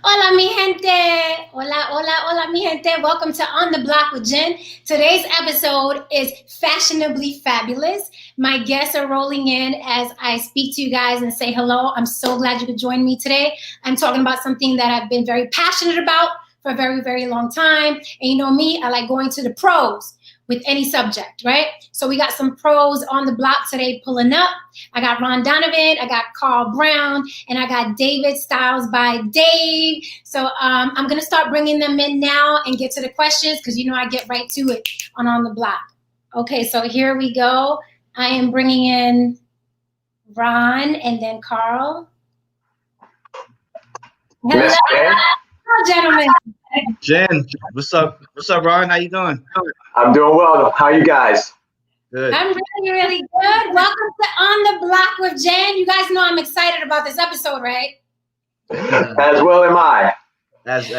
Hola, mi gente. Hola, hola, hola, mi gente. Welcome to On the Block with Jen. Today's episode is fashionably fabulous. My guests are rolling in as I speak to you guys and say hello. I'm so glad you could join me today. I'm talking about something that I've been very passionate about for a very, very long time. And you know me, I like going to the pros with any subject, right? So we got some pros on the block today pulling up. I got Donovan, I got Carl Brown, and I got David StylesByDave. So I'm gonna start bringing them in now and get to the questions because you know I get right to it on the block. Okay, so here we go. I am bringing in Ron and then Carl. Hello, gentlemen. Jen, what's up? What's up, Ron? How you doing? I'm doing well. How you guys? Good. I'm really, really good. Welcome to On the Block with Jen. You guys know I'm excited about this episode, right? As well am I. That's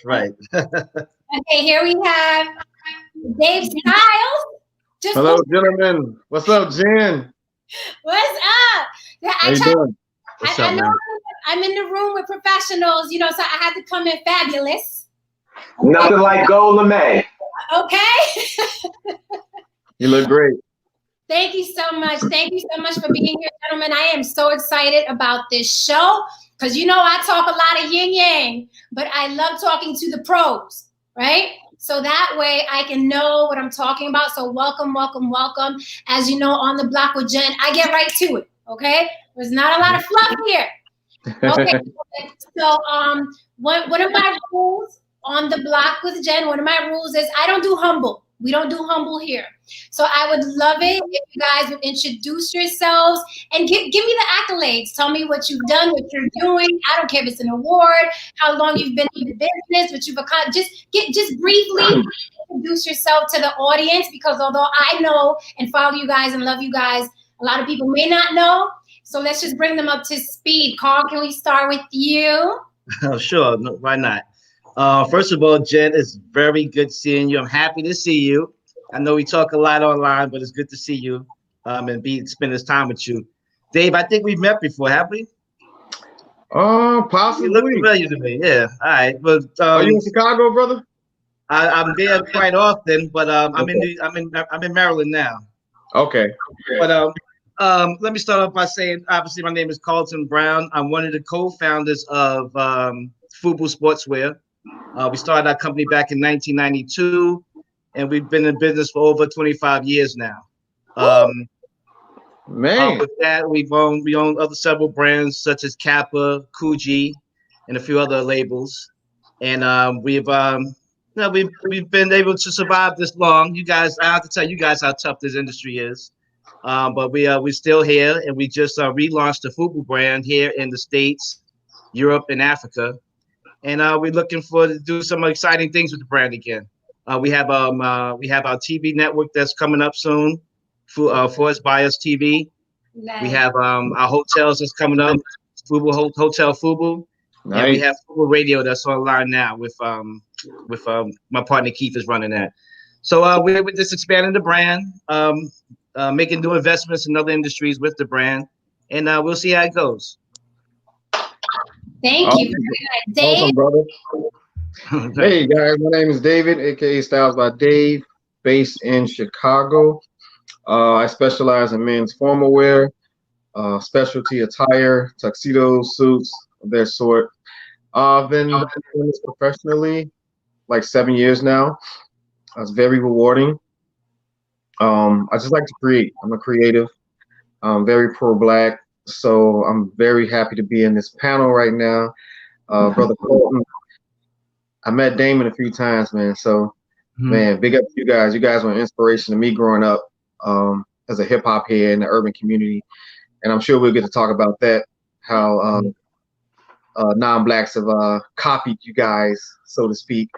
right. Okay, here we have Dave Styles. Hello, gentlemen. What's up, Jen? What's up? Yeah, How you doing? What's I up, know man? I'm in the room with professionals, you know, so I had to come in fabulous. Nothing like gold LeMay. Okay. You look great. Thank you so much. Thank you so much for being here, gentlemen. I am so excited about this show because you know I talk a lot of yin yang, but I love talking to the pros, right? So that way I can know what I'm talking about. So welcome, welcome, welcome. As you know, On the Block with Jen, I get right to it, okay? There's not a lot of fluff here. Okay, so one of my rules on the block with Jen, one of my rules is I don't do humble. We don't do humble here. So I would love it if you guys would introduce yourselves and give me the accolades. Tell me what you've done, what you're doing. I don't care if it's an award, how long you've been in the business, what you've accomplished. Just briefly introduce yourself to the audience because although I know and follow you guys and love you guys, a lot of people may not know. So let's just bring them up to speed. Carl, can we start with you? Oh, sure. No, why not? First of all, Jen, it's very good seeing you. I'm happy to see you. I know we talk a lot online, but it's good to see you and spend this time with you. Dave, I think we've met before, have we? Possibly. You look familiar to me. Yeah. All right. But Are you in Chicago, brother? I'm there quite often, but I'm in Maryland now. Okay. But let me start off by saying, obviously, my name is Carlton Brown. I'm one of the co-founders of FUBU Sportswear. We started our company back in 1992, and we've been in business for over 25 years now. Man. With that, we own several brands such as Kappa, Coogee, and a few other labels. And we've been able to survive this long. You guys, I have to tell you guys how tough this industry is. But we're still here, and we just relaunched the FUBU brand here in the States, Europe, and Africa. And we're looking to do some exciting things with the brand again. We have our TV network that's coming up soon, for us by us TV. Nice. We have our hotels that's coming up, FUBU Hotel FUBU, Nice. and we have FUBU Radio that's online now with my partner Keith is running that. So we're just expanding the brand, making new investments in other industries with the brand, and we'll see how it goes. Thank you. Dave? Awesome, brother. Hey, guys. My name is David, a.k.a. StylesByDave, based in Chicago. I specialize in men's formal wear, specialty attire, tuxedos, suits, of that sort. I've been doing this professionally like 7 years now. It's very rewarding. I just like to create. I'm a creative. I'm very pro-Black. So I'm very happy to be in this panel right now. Brother Colton, I met Damon a few times, man. So, man, big up to you guys. You guys were an inspiration to me growing up as a hip hop head in the urban community. And I'm sure we'll get to talk about that, how non-Blacks have copied you guys, so to speak.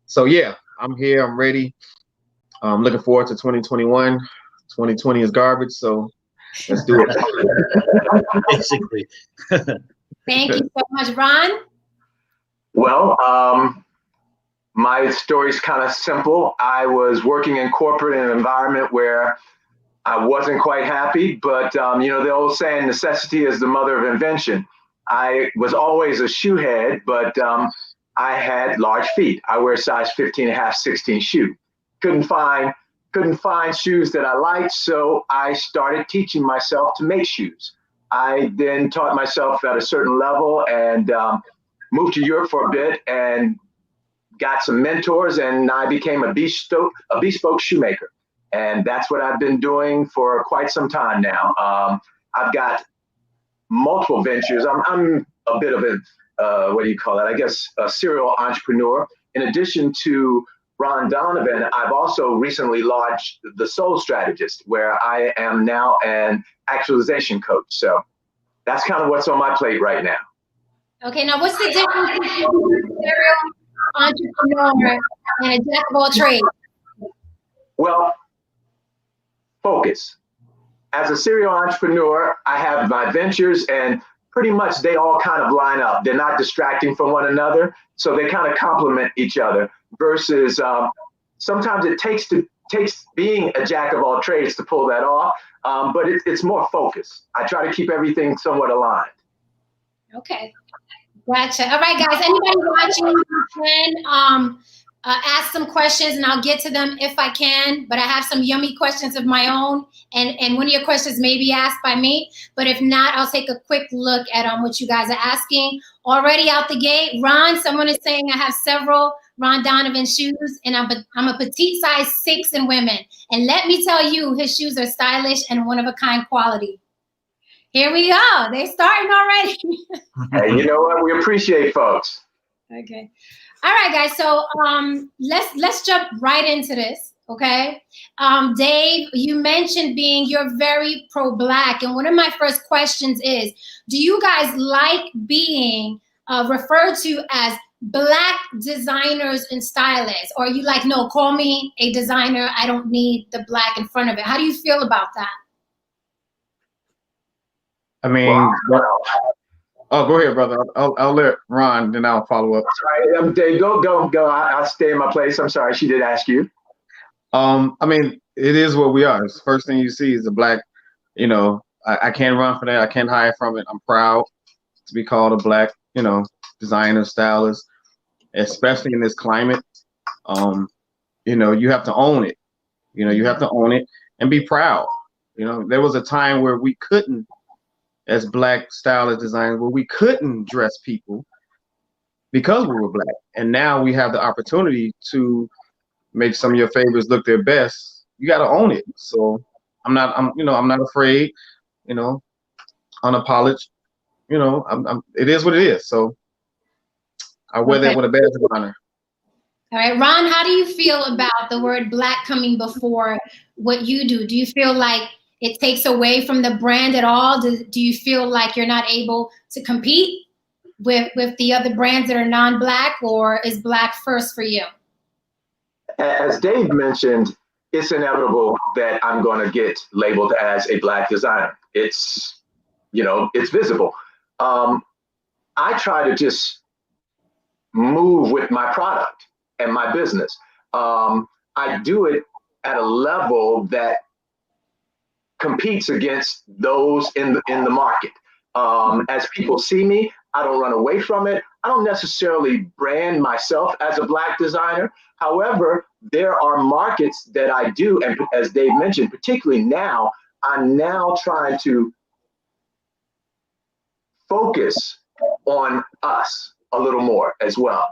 So, yeah, I'm here. I'm ready. I'm looking forward to 2021. 2020 is garbage, so let's do it. Basically. Thank you so much, Ron. Well, my story's kind of simple. I was working in corporate in an environment where I wasn't quite happy, but you know, the old saying, necessity is the mother of invention. I was always a shoe head, but I had large feet. I wear size 15 and a half, 16 shoe. Couldn't find shoes that I liked, so I started teaching myself to make shoes. I then taught myself at a certain level and moved to Europe for a bit and got some mentors, and I became a bespoke shoemaker. And that's what I've been doing for quite some time now. I've got multiple ventures. I'm a bit of a, what do you call it? I guess a serial entrepreneur. In addition to Ron Donovan, I've also recently launched the Soul Strategist, where I am now an actualization coach. So that's kind of what's on my plate right now. Okay, now what's the difference between a serial entrepreneur and a jack of all trades? Well, focus. As a serial entrepreneur, I have my ventures, and pretty much they all kind of line up. They're not distracting from one another, so they kind of complement each other. Versus sometimes it takes being a jack of all trades to pull that off, but it's more focused. I try to keep everything somewhat aligned. Okay, gotcha. All right, guys. Anybody watching, you can ask some questions, and I'll get to them if I can. But I have some yummy questions of my own, and one of your questions may be asked by me. But if not, I'll take a quick look at what you guys are asking. Already out the gate, Ron, someone is saying I have several Ron Donovan shoes, and I'm a petite size 6 in women. And let me tell you, his shoes are stylish and one-of-a-kind quality. Here we go. They're starting already. Hey, you know what? We appreciate folks. Okay. All right, guys. So let's jump right into this. Okay. Dave, you mentioned you're very pro-Black. And one of my first questions is, do you guys like being referred to as Black designers and stylists? Or are you like, no, call me a designer. I don't need the Black in front of it. How do you feel about that? I mean, oh, go ahead, brother. I'll let Ron, then I'll follow up. Sorry, Dave, go. I'll stay in my place. I'm sorry, she did ask you. I mean, it is what we are. It's the first thing you see is a Black, I can't run for that. I can't hide from it. I'm proud to be called a Black, designer, stylist, especially in this climate. You have to own it. You have to own it and be proud. There was a time where we couldn't, as Black stylist designers, where we couldn't dress people because we were Black. And now we have the opportunity to make some of your favorites look their best. You got to own it. So I'm not afraid, unapologetic. It is what it is. So I wear that with a badge of honor. All right, Ron, how do you feel about the word Black coming before what you do? Do you feel like it takes away from the brand at all? Do you feel like you're not able to compete with the other brands that are non-Black, or is Black first for you? As Dave mentioned, it's inevitable that I'm going to get labeled as a Black designer. It's visible. I try to just move with my product and my business. I do it at a level that competes against those in the market. As people see me, I don't run away from it. I don't necessarily brand myself as a Black designer. However, there are markets that I do, and as Dave mentioned, particularly now, I'm now trying to focus on us a little more as well.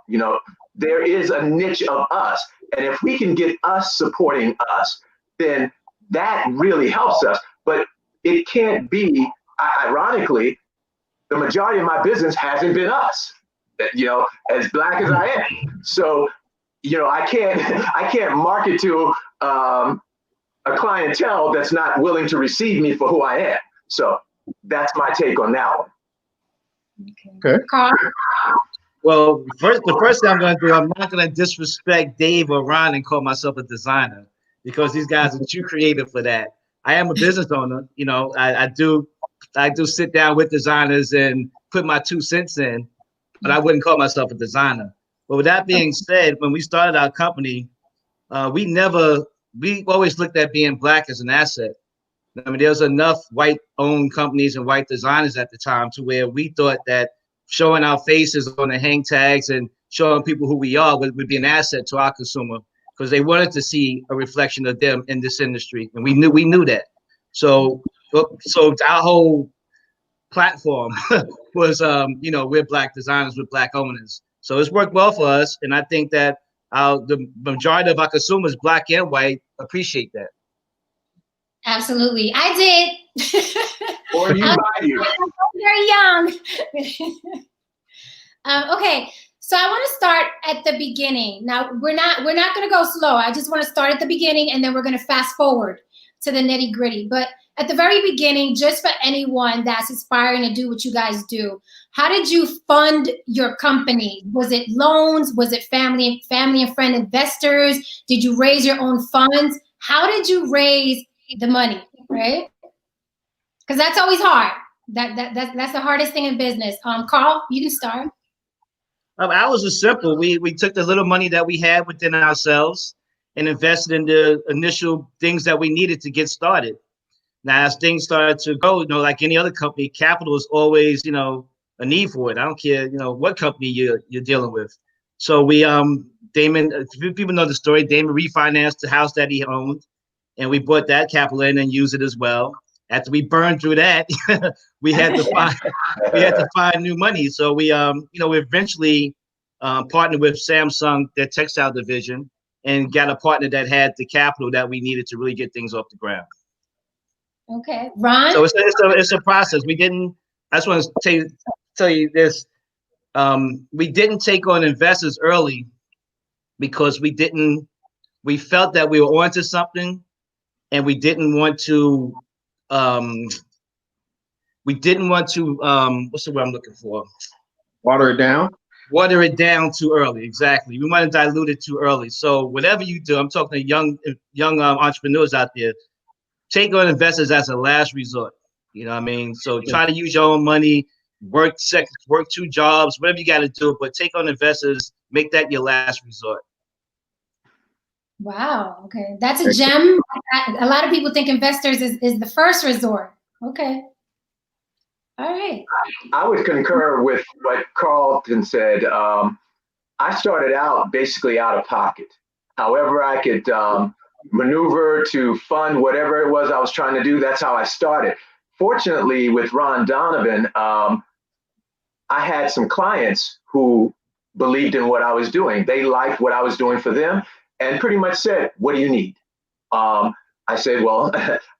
There is a niche of us, and if we can get us supporting us, then that really helps us. But it can't be, ironically, the majority of my business hasn't been us, as Black as I am. So, I can't market to a clientele that's not willing to receive me for who I am. So that's my take on that one. Okay. Carl? Well, the first thing I'm going to do, I'm not going to disrespect Dave or Ron and call myself a designer, because these guys are too creative for that. I am a business owner. I do sit down with designers and put my 2 cents in, but I wouldn't call myself a designer. But with that being said, when we started our company, we always looked at being Black as an asset. I mean, there was enough white-owned companies and white designers at the time to where we thought that showing our faces on the hang tags and showing people who we are would be an asset to our consumer, because they wanted to see a reflection of them in this industry, and we knew that. So our whole platform was, we're Black designers with Black owners. So it's worked well for us, and I think that the majority of our consumers, Black and white, appreciate that. Absolutely, I did. Or you buy you. I'm very young. Okay, so I want to start at the beginning. Now we're not going to go slow. I just want to start at the beginning, and then we're going to fast forward to the nitty gritty. But at the very beginning, just for anyone that's aspiring to do what you guys do, how did you fund your company? Was it loans? Was it family and friend investors? Did you raise your own funds? How did you raise the money, right? Because that's always hard. That's the hardest thing in business. Carl, you can start. Ours was simple. We took the little money that we had within ourselves and invested in the initial things that we needed to get started. Now, as things started to go, like any other company, capital is always, a need for it. I don't care, what company you're dealing with. So we, Damon, if people know the story, Damon refinanced the house that he owned, and we brought that capital in and used it as well. After we burned through that, we had to find new money. So we eventually partnered with Samsung, their textile division, and got a partner that had the capital that we needed to really get things off the ground. Okay, Ron. So it's a process. I just want to tell you this. We didn't take on investors early because we felt that we were onto something, and we didn't want to. What's the word I'm looking for? Water it down. Water it down too early. Exactly. We want to dilute it too early. So whatever you do, I'm talking to young entrepreneurs out there. Take on investors as a last resort. You know what I mean? So try to use your own money, work 2 jobs, whatever you got to do, but take on investors, make that your last resort. Wow. Okay. That's a gem. A lot of people think investors is the first resort. Okay. All right. I would concur with what Carlton said. I started out basically out of pocket. However I could maneuver to fund whatever it was I was trying to do, that's how I started. Fortunately, with Ron Donovan, I had some clients who believed in what I was doing. They liked what I was doing for them and pretty much said, "What do you need?" I said, "Well,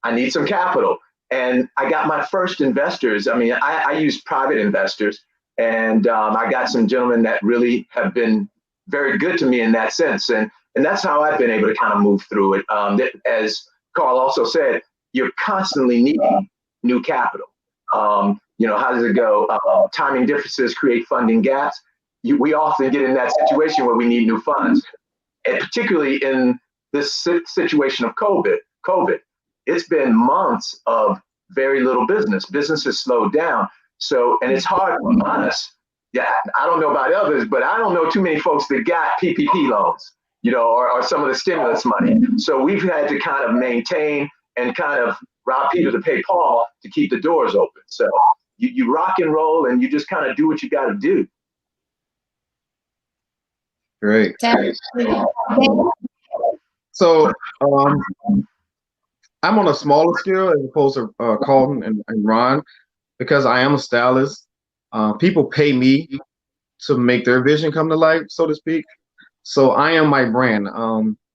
I need some capital." And I got my first investors. I mean, I use private investors, and I got some gentlemen that really have been very good to me in that sense. And that's how I've been able to kind of move through it. As Carl also said, you're constantly needing new capital. How does it go? Timing differences create funding gaps. We often get in that situation where we need new funds, and particularly in this situation of COVID. It's been months of very little business. Business has slowed down. So, and it's hard for us. Yeah, I don't know about others, but I don't know too many folks that got PPP loans, or some of the stimulus money. So we've had to kind of maintain and kind of rob Peter to pay Paul to keep the doors open. So you rock and roll, and you just kind of do what you got to do. Great. So I'm on a smaller scale as opposed to Carlton and Ron, because I am a stylist. People pay me to make their vision come to life, so to speak. So I am my brand.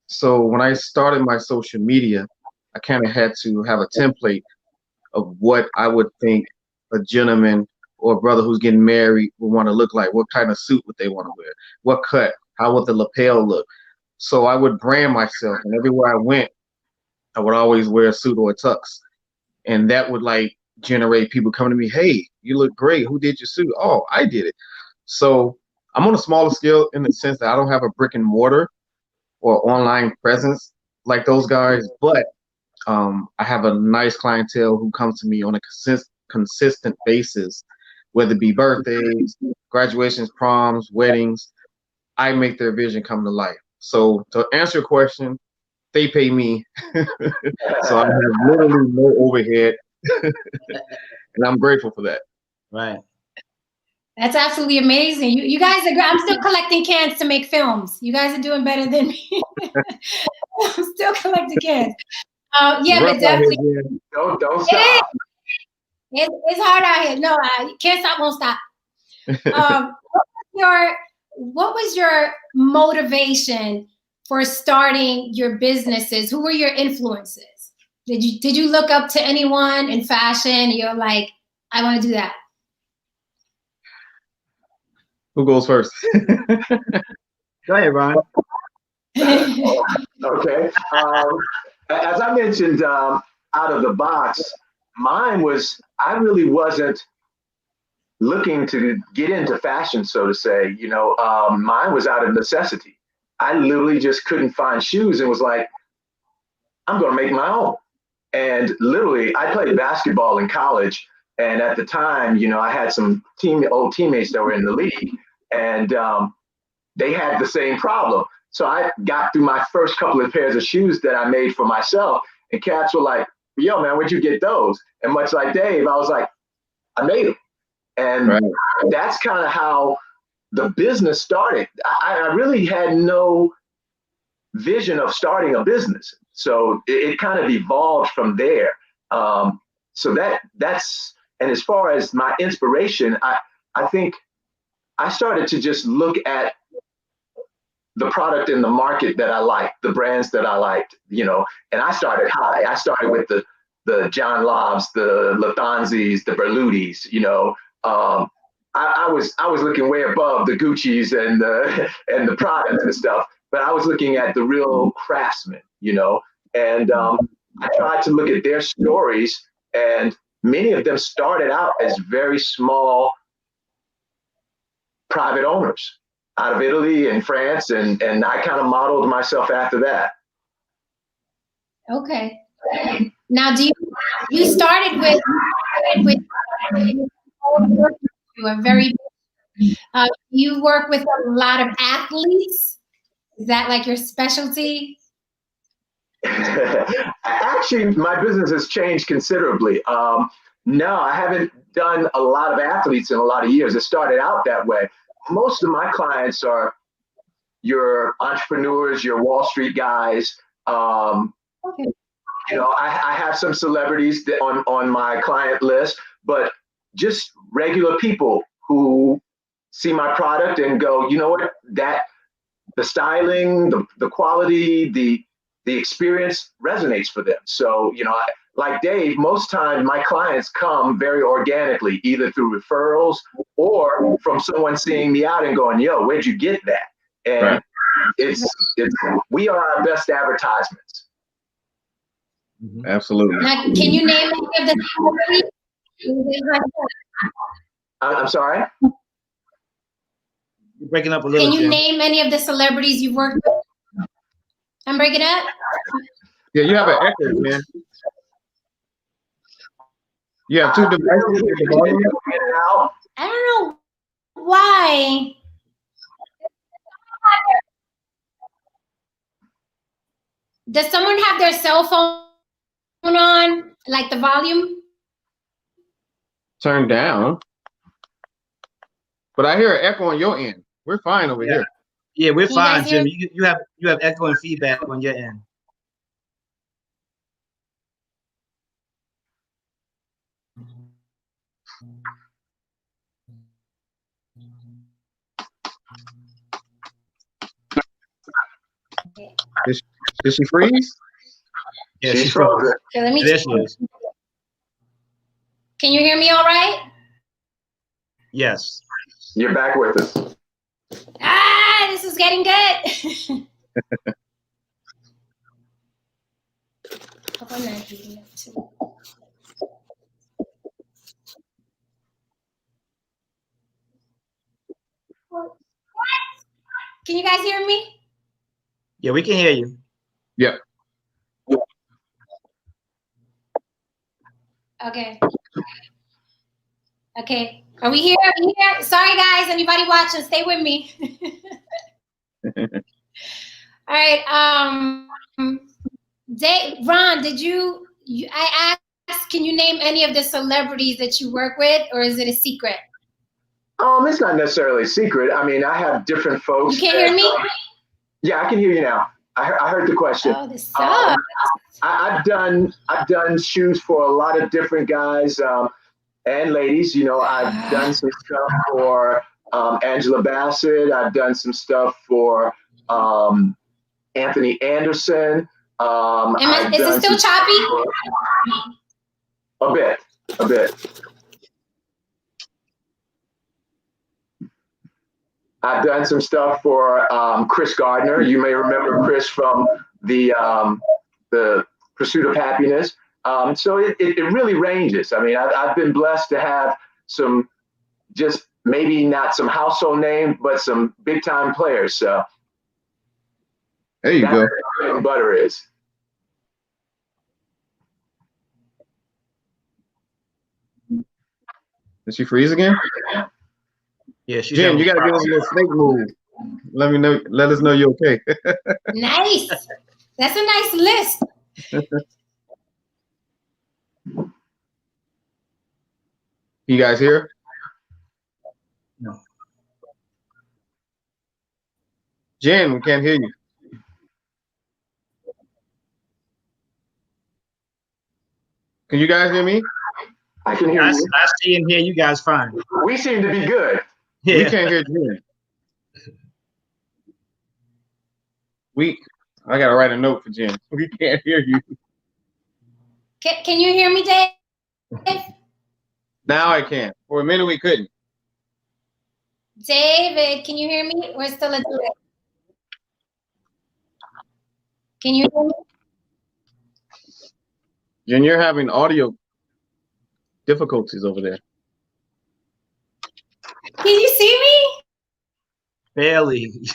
So when I started my social media, I kind of had to have a template of what I would think a gentleman or a brother who's getting married would want to look like. What kind of suit would they want to wear? What cut? How would the lapel look? So I would brand myself, and everywhere I went, I would always wear a suit or a tux. And that would generate people coming to me, "Hey, you look great. Who did your suit?" "Oh, I did it." So I'm on a smaller scale in the sense that I don't have a brick and mortar or online presence like those guys, but I have a nice clientele who comes to me on a consistent basis, whether it be birthdays, graduations, proms, weddings. I make their vision come to life. So to answer your question, they pay me. So I have literally no overhead. And I'm grateful for that. Right. That's absolutely amazing. You guys are, I'm still collecting cans to make films. You guys are doing better than me. I'm still collecting cans. Yeah, but definitely. Don't stop. It's hard out here. No, can't stop, won't stop. What was your motivation for starting your businesses? Who were your influences? Did you look up to anyone in fashion? You're like, I want to do that. Who goes first? Go ahead, Ron. Okay. As I mentioned, out of the box, mine was, I really wasn't looking to get into fashion, so to say. You know, mine was out of necessity. I literally just couldn't find shoes and was like, I'm going to make my own. And literally, I played basketball in college. And at the time, you know, I had some old teammates that were in the league, and they had the same problem. So I got through my first couple of pairs of shoes that I made for myself, and cats were like, yo, man, where'd you get those? And much like Dave, I was like, I made them. And that's kind of how the business started. I really had no vision of starting a business. So it kind of evolved from there. So that's, and as far as my inspiration, I think I started to just look at the product in the market that I liked, the brands that I liked, you know, and I started high. I started with the John Lobs, the Lufthansis, the Berludis, you know. I was looking way above the Gucci's and the products and stuff, but I was looking at the real craftsmen, you know, and I tried to look at their stories, and many of them started out as very small private owners out of Italy and France, and I kind of modeled myself after that. Okay. Now, you started with you are very you work with a lot of athletes. Is that like your specialty? Actually, my business has changed considerably. No, I haven't done a lot of athletes in a lot of years. It started out that way. Most of my clients are your entrepreneurs, your Wall Street guys. Okay. You know, I have some celebrities on my client list, but just regular people who see my product and go, you know what, the styling, the quality, the experience resonates for them. So, you know, like Dave, most times my clients come very organically, either through referrals or from someone seeing me out and going, yo, where'd you get that? And it's we are our best advertisements. Absolutely. Now, can you name any of the celebrities? I'm sorry? You're breaking up a little. Can you Jim. name any of the celebrities you've worked with? I'm breaking up? Yeah, you have an echo, man. You have two devices. I don't know why. Does someone have their cell phone on, like the volume? Turned down. But I hear an echo on your end. We're fine over here. Yeah, we're Can fine, you guys Jim. You have echo and feedback on your end. Did she freeze? Yeah, she's frozen. Okay, let me. There she is. Can you hear me all right? Yes. You're back with us. Ah, this is getting good. Can you guys hear me? Yeah, we can hear you. Yep. Okay. Okay. Are we here? Are we here? Sorry, guys. Anybody watching? Stay with me. All right. Ron, did you? I asked, can you name any of the celebrities that you work with, or is it a secret? It's not necessarily a secret. I mean, I have different folks. You can't hear me? Yeah, I can hear you now. I heard the question. Oh, this sucks. I've done shoes for a lot of different guys and ladies. You know, I've done some stuff for Angela Bassett. I've done some stuff for Anthony Anderson. Is it still choppy? A bit. I've done some stuff for Chris Gardner. You may remember Chris from the Pursuit of Happiness. So it really ranges. I mean, I've been blessed to have some, just maybe not some household name, but some big time players. So there you go. What butter is. Did she freeze again? Yeah, she's Jen, you gotta give us a little snake move. Let us know you're okay. Nice. That's a nice list. You guys hear? No. Jen, we can't hear you. Can you guys hear me? I can hear you. I see and hear you guys fine. We seem to be good. Yeah. We can't hear Jen. I gotta write a note for Jen. We can't hear you. Can you hear me, Dave? Now I can. For a minute we couldn't. David, can you hear me? We're still a delay. Can you hear me? Jen, you're having audio difficulties over there. Can you see me? Barely. It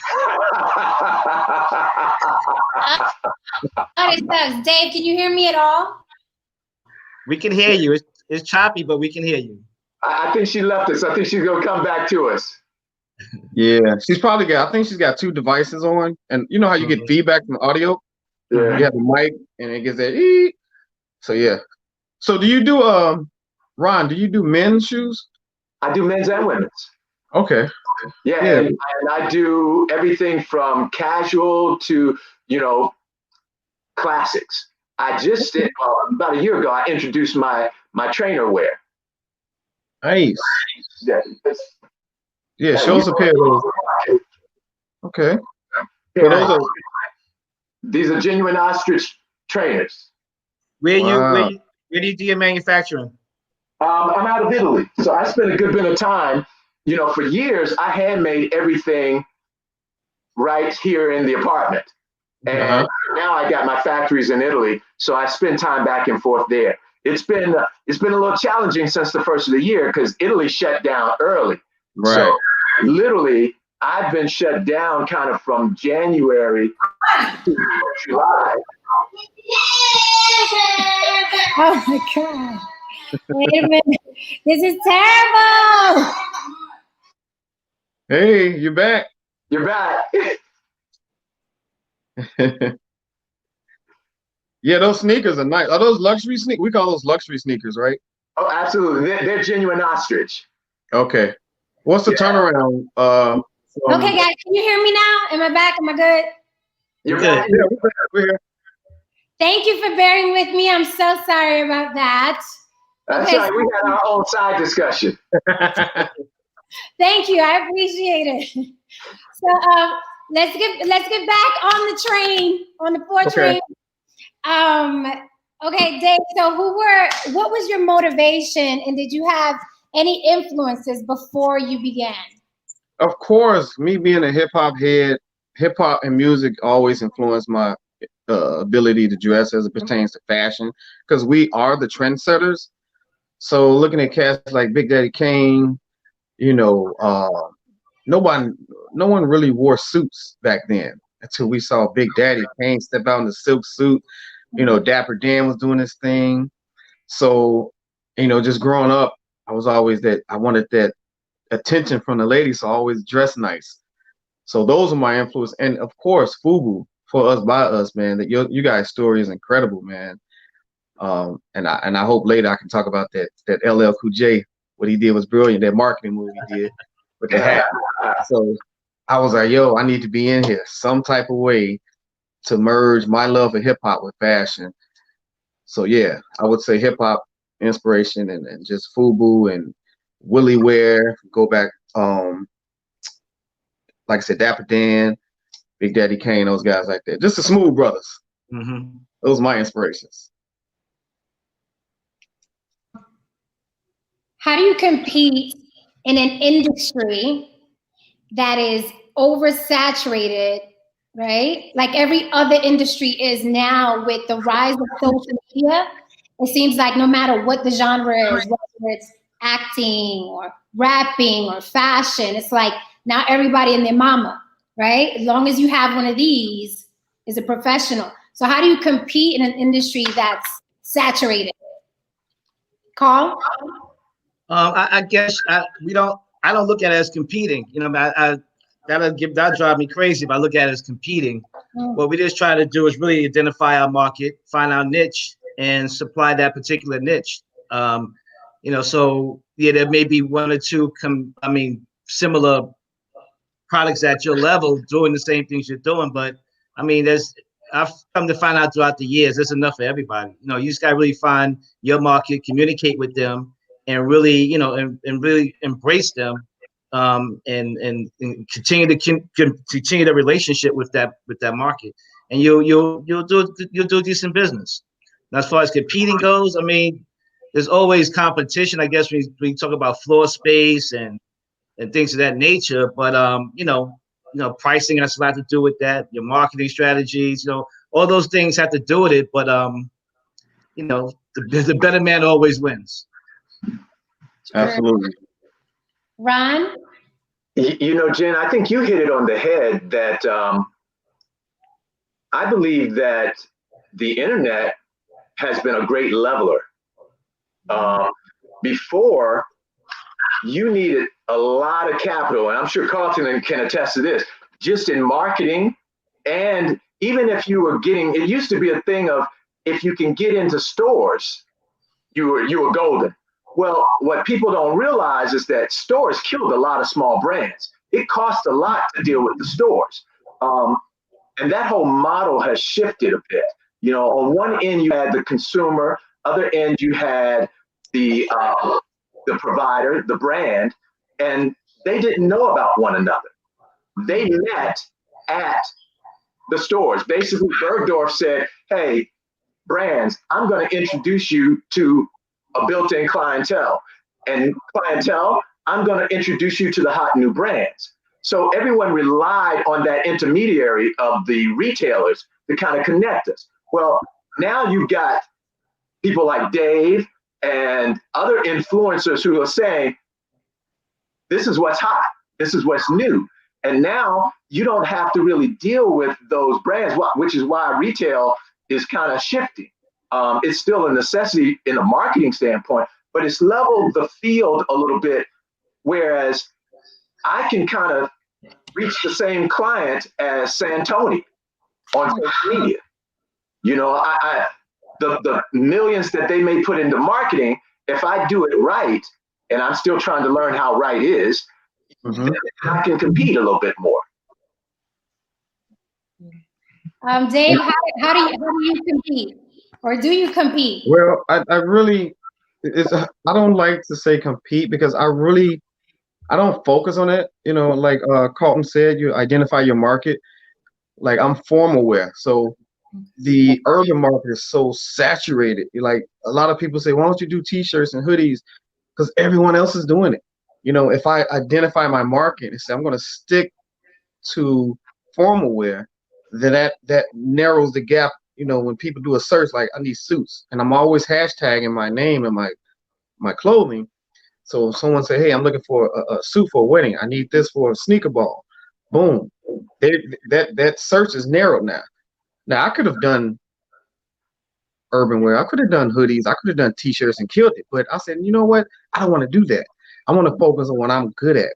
sucks. Dave, can you hear me at all? We can hear you. It's choppy, but we can hear you. I think she left us. I think she's gonna come back to us. Yeah, I think she's got two devices on, and you know how you get feedback from audio? Yeah. You have the mic and it gets that ee. So yeah. So do you do Ron, do you do men's shoes? I do men's and women's. Okay. Yeah, Yeah. and I do everything from casual to, you know, classics. I just did about a year ago. I introduced my trainer wear. Nice. Yeah, show us a pair of those. Okay. Yeah, So these are genuine ostrich trainers. Where Wow. do you do your manufacturing? I'm out of Italy, so I spent a good bit of time. You know, for years I handmade everything right here in the apartment, and now I got my factories in Italy, so I spend time back and forth there. It's been a little challenging since the first of the year because Italy shut down early. Right. So literally, I've been shut down kind of from January to July. Oh my God. Wait a minute. This is terrible. Hey, you're back. You're back. Yeah, those sneakers are nice. Are those luxury sneakers? We call those luxury sneakers, right? Oh, absolutely. They're genuine ostrich. Okay. What's the turnaround? Okay, guys, can you hear me now? Am I back? Am I good? You're Good. back. Yeah, we're here. Thank you for bearing with me. I'm so sorry about that. That's Okay, right. We had our own side discussion. Thank you. I appreciate it. So let's get back on the train, on the 4 train. Okay, Dave. So what was your motivation, and did you have any influences before you began? Of course, me being a hip hop head, hip hop and music always influenced my ability to dress as it pertains to fashion, because we are the trendsetters. So looking at cats like Big Daddy Kane, you know, no one really wore suits back then until we saw Big Daddy Kane step out in the silk suit. You know, Dapper Dan was doing his thing. So, you know, just growing up, I was always I wanted that attention from the ladies, so I always dressed nice. So those are my influence. And of course, FUBU. for us by us, man. That you guys' story is incredible, man. And I hope later I can talk about that LL Cool J. What he did was brilliant. That marketing move he did with the hat. So I was like, yo, I need to be in here some type of way to merge my love of hip hop with fashion. So yeah, I would say hip hop inspiration and just FUBU and Willie Ware. Go back, like I said, Dapper Dan, Big Daddy Kane, those guys like that. Just the Smooth Brothers. Mm-hmm. Those are my inspirations. How do you compete in an industry that is oversaturated, right? Like every other industry is now with the rise of social media. It seems like no matter what the genre is, whether it's acting or rapping or fashion, it's like now everybody and their mama, right? As long as you have one of these, is a professional. So how do you compete in an industry that's saturated? Carl? I guess I don't look at it as competing. You know, that drive me crazy if I look at it as competing. What we just try to do is really identify our market, find our niche, and supply that particular niche. You know, so yeah, there may be one or two similar products at your level doing the same things you're doing, but I mean, I've come to find out throughout the years, there's enough for everybody. You know, you just got to really find your market, communicate with them, and really, you know, and really embrace them, and continue the relationship with that market, and you'll do decent business. Now, as far as competing goes, I mean, there's always competition, I guess, when you talk about floor space and things of that nature. But you know, pricing has a lot to do with that. Your marketing strategies, you know, all those things have to do with it. But you know, the better man always wins. Absolutely. Ron? You know, Jen, I think you hit it on the head that I believe that the internet has been a great leveler. Before, you needed a lot of capital, and I'm sure Carlton can attest to this, just in marketing. And even if you were it used to be a thing of, if you can get into stores, you were golden. Well, what people don't realize is that stores killed a lot of small brands. It cost a lot to deal with the stores. And that whole model has shifted a bit. You know, on one end, you had the consumer, other end, you had the provider, the brand, and they didn't know about one another. They met at the stores. Basically, Bergdorf said, hey, brands, I'm going to introduce you to a built-in clientele. And clientele, I'm going to introduce you to the hot new brands. So everyone relied on that intermediary of the retailers to kind of connect us. Well, now you've got people like Dave and other influencers who are saying, this is what's hot, this is what's new. And now you don't have to really deal with those brands, which is why retail is kind of shifting. It's still a necessity in a marketing standpoint, but it's leveled the field a little bit, whereas I can kind of reach the same client as Santoni on social media. You know, the millions that they may put into marketing, if I do it right, and I'm still trying to learn how right is, I can compete a little bit more. Dave, how do you compete? Or do you compete? Well, I really, I don't like to say compete, because I don't focus on it. You know, like Carlton said, you identify your market. Like, I'm formal wear, so the urban market is so saturated. Like, a lot of people say, why don't you do t-shirts and hoodies? Because everyone else is doing it. You know, if I identify my market and say I'm going to stick to formal wear, then that narrows the gap. You know, when people do a search, like, I need suits, and I'm always hashtagging my name and my clothing. So if someone say, hey, I'm looking for a suit for a wedding, I need this for a sneaker ball, boom, that search is narrowed now. Now, I could have done urban wear, I could have done hoodies, I could have done t-shirts and killed it, but I said, you know what, I don't want to do that. I want to focus on what I'm good at.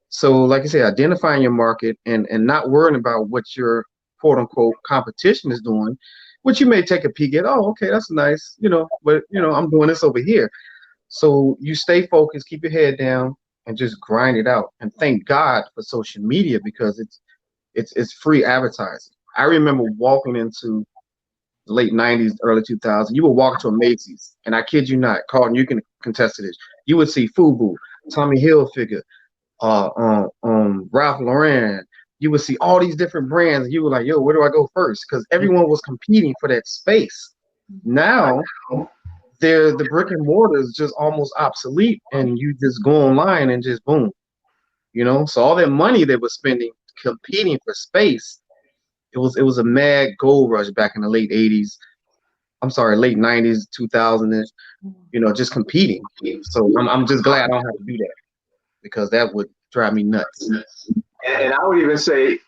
So like I said, identifying your market and not worrying about what your quote unquote competition is doing, which you may take a peek at. Oh, okay, that's nice, but I'm doing this over here. So you stay focused, keep your head down, and just grind it out. And thank God for social media, because it's free advertising. I remember walking into the late 90s, early 2000s. You would walk to a Macy's, and I kid you not, Carlton, you can contest to this. You would see FUBU, Tommy Hilfiger, Ralph Lauren. You would see all these different brands, and you were like, yo, where do I go first? Because everyone was competing for that space. Now, the brick and mortar is just almost obsolete, and you just go online and just boom. So all that money they were spending competing for space, it was a mad gold rush back in the late 80s. I'm sorry, late 90s, 2000s, just competing. So I'm just glad I don't have to do that, because that would drive me nuts. And I would even say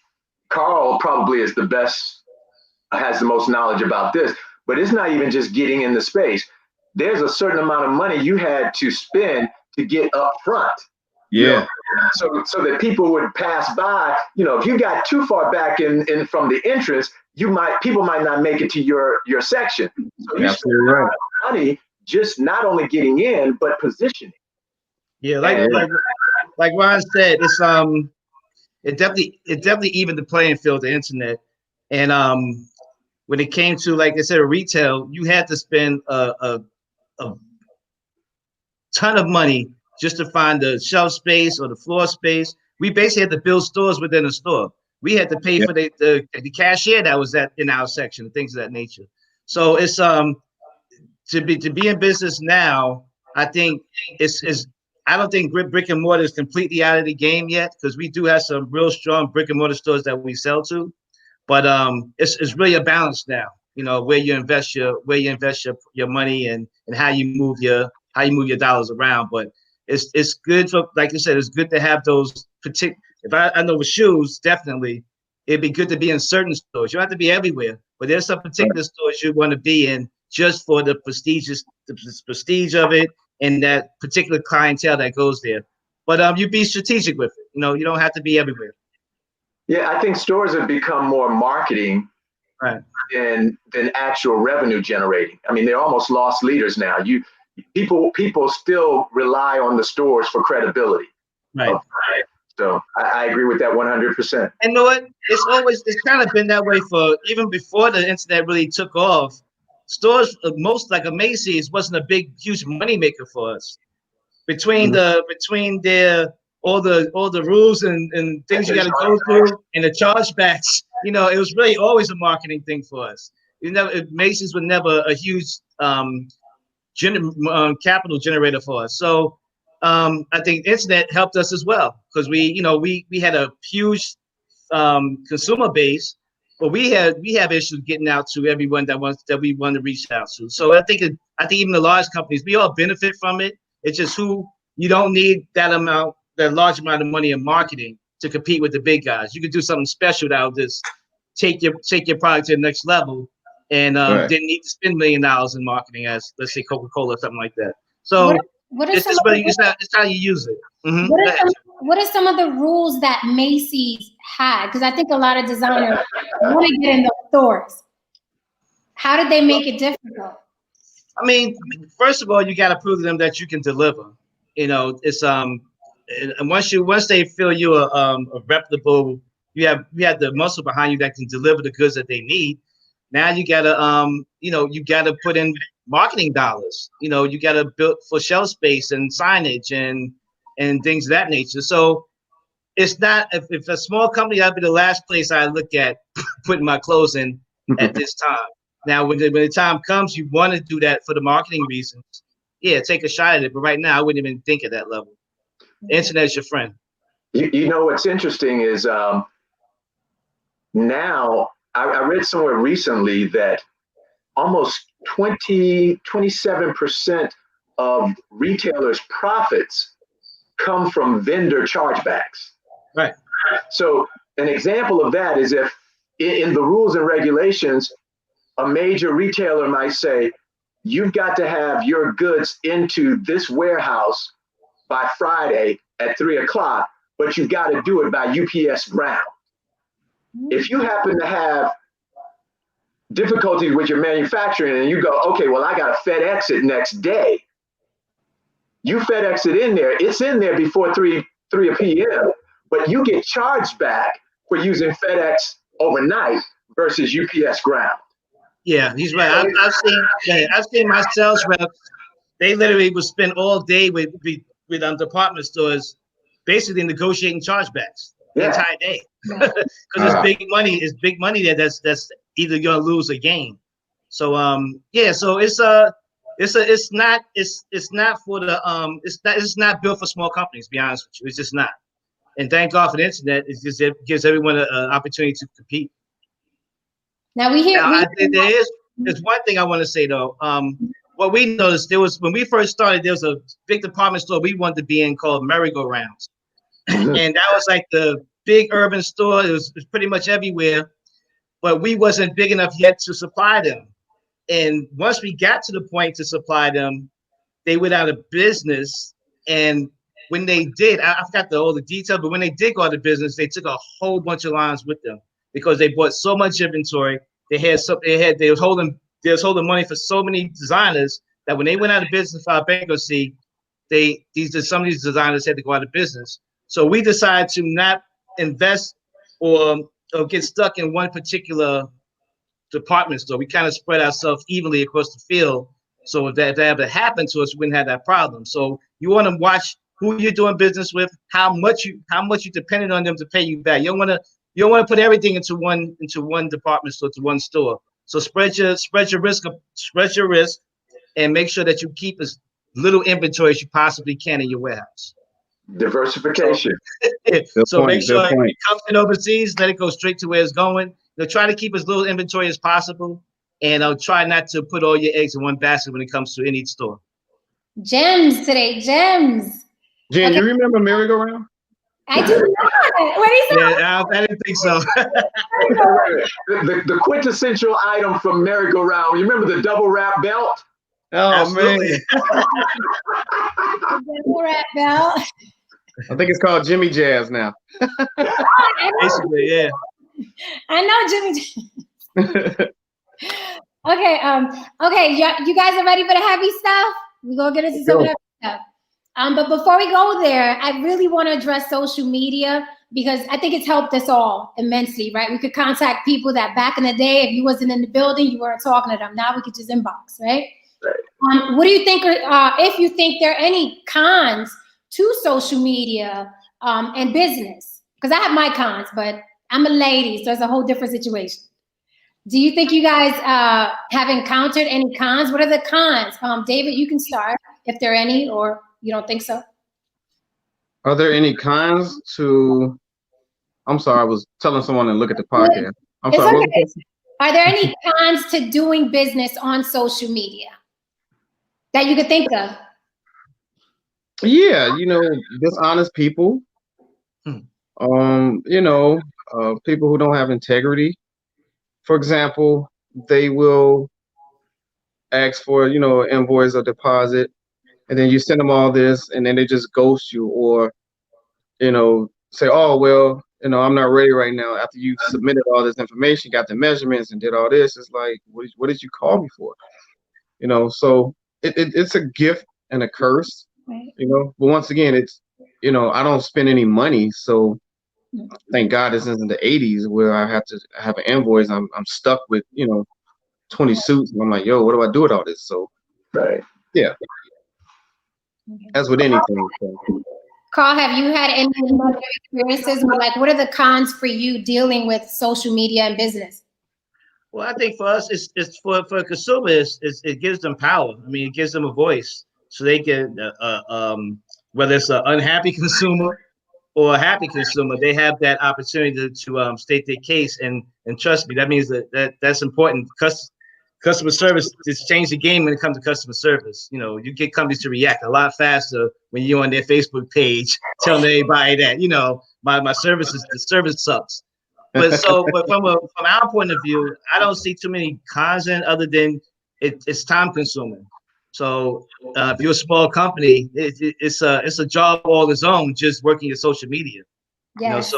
Carl probably is the best, has the most knowledge about this, but it's not even just getting in the space. There's a certain amount of money you had to spend to get up front. Yeah. So that people would pass by. If you got too far back in from the entrance, people might not make it to your section. So you spend a lot of money just not only getting in, but positioning. Yeah, like Ron said, it's it definitely evened the playing field, the internet. And when it came to, like I said, retail, you had to spend a ton of money just to find the shelf space or the floor space. We basically had to build stores within a store. We had to pay for the cashier that was in our section, things of that nature. So it's to be in business now, I think I don't think brick and mortar is completely out of the game yet, because we do have some real strong brick and mortar stores that we sell to, but it's really a balance now. Where you invest your money and how you move your dollars around. But it's good for, like you said, it's good to have those particular. If I know with shoes, definitely it'd be good to be in certain stores. You don't have to be everywhere, but there's some particular stores you want to be in just for the prestige of it and that particular clientele that goes there. But you be strategic with it. You don't have to be everywhere. Yeah, I think stores have become more marketing than actual revenue generating. I mean, they're almost lost leaders now. People still rely on the stores for credibility. Right. So I agree with that 100%. And you know what? It's kind of been that way for even before the internet really took off. Stores, most like a Macy's, wasn't a huge money maker for us. Between all the rules and things you got to go through and the chargebacks, it was really always a marketing thing for us. Macy's was never a huge capital generator for us. So I think the internet helped us as well, because we had a huge consumer base, but we have issues getting out to everyone that we want to reach out to. So I think even the large companies, we all benefit from it. It's just you don't need that large amount of money in marketing to compete with the big guys. You could do something special that will just take your product to the next level, and didn't need to spend $1 million in marketing as, let's say, Coca-Cola or something like that. So it's how you use it. Mm-hmm. What are some of the rules that Macy's had? Because I think a lot of designers want to get in the stores. How did they make it difficult? I mean, first of all, you got to prove to them that you can deliver. It's and once they feel you a reputable, you have the muscle behind you that can deliver the goods that they need. Now you gotta put in marketing dollars. You gotta build for shelf space and signage and things of that nature. So it's not, if a small company, that'd be the last place I look at putting my clothes in at this time. Now, when the time comes, you want to do that for the marketing reasons. Yeah, take a shot at it. But right now, I wouldn't even think at that level. The internet's your friend. What's interesting is now I read somewhere recently that almost 27% of retailers' profits come from vendor chargebacks. Right. So an example of that is if in the rules and regulations, a major retailer might say, you've got to have your goods into this warehouse by Friday at 3 o'clock, but you've got to do it by UPS ground. If you happen to have difficulties with your manufacturing and you go, okay, well, I got to FedEx it next day. You FedEx it in there. It's in there before 3 p.m., but you get charged back for using FedEx overnight versus UPS ground. Yeah, he's right. I've seen my sales reps. They literally would spend all day with department stores, basically negotiating chargebacks the entire day, because it's big money. It's big money that's either gonna lose or gain. So so it's not for the it's not built for small companies. To be honest with you, it's just not. And thank God for the internet. It gives everyone an opportunity to compete. Now There's one thing I want to say though. What we noticed, there was, when we first started, there was a big department store we wanted to be in called Merry-Go-Rounds. And that was like the big urban store. It was pretty much everywhere, but we wasn't big enough yet to supply them. And once we got to the point to supply them, they went out of business. And when they did, I forgot all the details, but when they did go out of business, they took a whole bunch of lines with them because they bought so much inventory. They was holding money for so many designers that when they went out of business for our bankruptcy, some of these designers had to go out of business. So we decided to not invest or get stuck in one particular department store. We kind of spread ourselves evenly across the field. So if that ever happened to us, we wouldn't have that problem. So you want to watch who you're doing business with, how much you dependent on them to pay you back. You don't want to put everything into one department store, to one store. So spread your risk, and make sure that you keep as little inventory as you possibly can in your warehouse. Diversification. So make sure if it comes in overseas, let it go straight to where it's going. Try to keep as little inventory as possible, and try not to put all your eggs in one basket when it comes to any store. Gems today, gems. Jen, you remember Merry-Go-Round? I do not. What is that? Yeah, I didn't think so. the quintessential item from Merry-Go-Round. You remember the double wrap belt? Oh, absolutely. Man. The double wrap belt. I think it's called Jimmy Jazz now. Basically, yeah. I know Jimmy. Okay, you guys are ready for the heavy stuff? We're gonna get into some of that stuff. But before we go there, I really want to address social media because I think it's helped us all immensely, right? We could contact people that back in the day, if you wasn't in the building, you weren't talking to them. Now we could just inbox, right? What do you think, if you think there are any cons to social media and business? Because I have my cons, but I'm a lady, so it's a whole different situation. Do you think you guys have encountered any cons? What are the cons? David, you can start if there are any, or you don't think so? Are there any cons to? I'm sorry, I was telling someone to look at the podcast. I'm sorry. Okay. Are there any cons to doing business on social media that you could think of? Yeah, dishonest people. People who don't have integrity. For example, they will ask for, invoice or deposit, and then you send them all this, and then they just ghost you, or, say, oh, well, I'm not ready right now. After you submitted all this information, got the measurements and did all this, it's like, what did you call me for? So it's a gift and a curse, right. But once again, it's, I don't spend any money. So thank God this isn't the 80s where I have to have an invoice. I'm stuck with, 20 suits. And I'm like, yo, what do I do with all this? So, right. Yeah. As with anything. So. Carl, have you had any experiences with, like, what are the cons for you dealing with social media and business? Well, I think for us, it's for consumers, it gives them power. I mean, it gives them a voice, so they can, whether it's an unhappy consumer or a happy consumer, they have that opportunity to state their case. And trust me, that means that's important. Customer service has changed the game when it comes to customer service. You get companies to react a lot faster when you're on their Facebook page telling everybody that, my service the service sucks. But from our point of view, I don't see too many cons in, other than it's time consuming. So if you're a small company, it's a job all its own, just working your social media. Yes.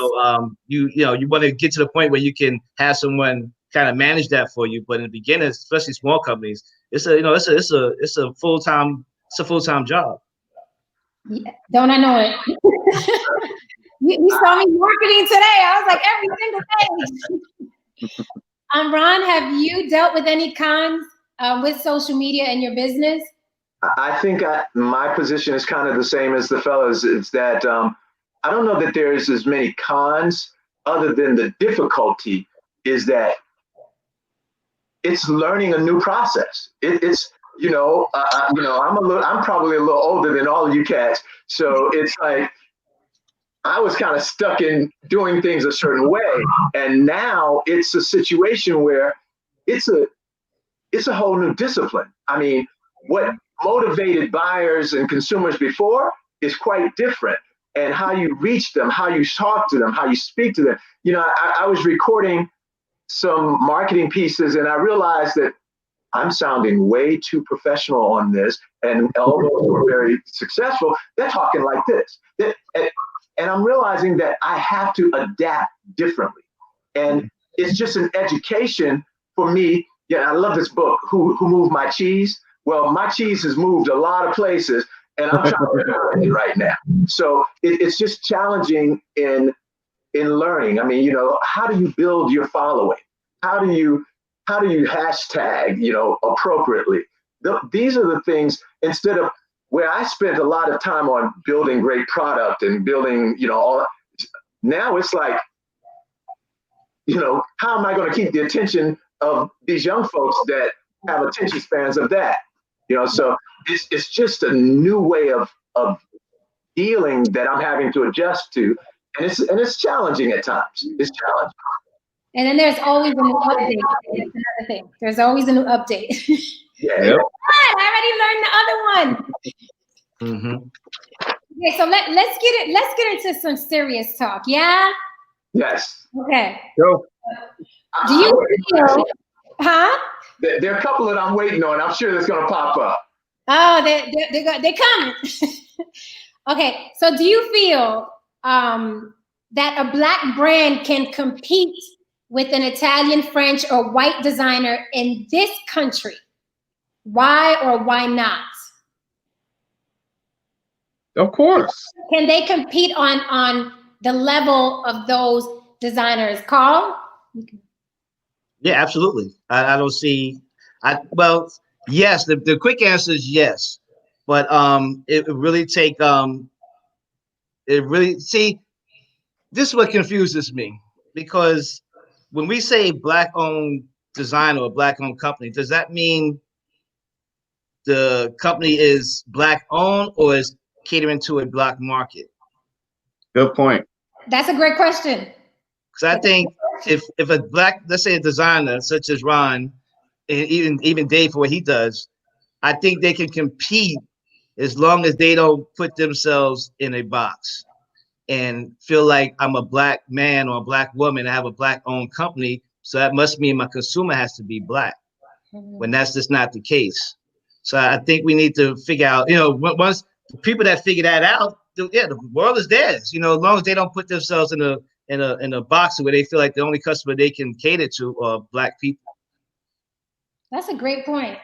You want to get to the point where you can have someone kind of manage that for you. But in the beginning, especially small companies, it's a full-time job. Yeah, don't I know it? You saw me marketing today. I was like every single day. Ron, have you dealt with any cons with social media in your business? I think my position is kind of the same as the fellas. It's that I don't know that there's as many cons, other than the difficulty is that it's learning a new process. I'm probably a little older than all of you cats, so it's like I was kind of stuck in doing things a certain way, and now it's a situation where it's a whole new discipline. I mean, what motivated buyers and consumers before is quite different, and how you reach them, how you talk to them, how you speak to them. I was recording some marketing pieces, and I realized that I'm sounding way too professional on this, and all those who are very successful, they're talking like this. And I'm realizing that I have to adapt differently. And it's just an education for me. Yeah, I love this book, Who Moved My Cheese? Well, my cheese has moved a lot of places, and I'm trying to learn it right now. So it's just challenging in learning. I mean, how do you build your following? How do you hashtag, appropriately? These are the things, instead of where I spent a lot of time on building great product and building, all. Now it's like, how am I going to keep the attention of these young folks that have attention spans of that? So it's just a new way of dealing that I'm having to adjust to, and it's challenging at times. It's challenging. And then there's always a new update. That's another thing. There's always a new update. Yeah. Yep. I already learned the other one. Mm-hmm. Okay, so let's get into some serious talk. Yeah? Yes. Okay. Go. Do you feel, huh? There are a couple that I'm waiting on. I'm sure that's going to pop up. Oh, they're coming. Okay, so do you feel that a Black brand can compete with an Italian, French, or white designer in this country? Why or why not? Of course. Can they compete on the level of those designers? Carl? Yeah, absolutely. I don't see. Well, yes. The quick answer is yes, but it really take see. This is what confuses me, because when we say Black-owned design or Black-owned company, does that mean the company is Black-owned or is catering to a Black market? Good point. That's a great question. Because I think if a Black, let's say a designer such as Ron, and even Dave for what he does, I think they can compete as long as they don't put themselves in a box and feel like I'm a Black man or a Black woman. I have a Black-owned company, so that must mean my consumer has to be Black, when that's just not the case. So I think we need to figure out, once the people that figure that out, the world is theirs. As long as they don't put themselves in a box where they feel like the only customer they can cater to are Black people. That's a great point.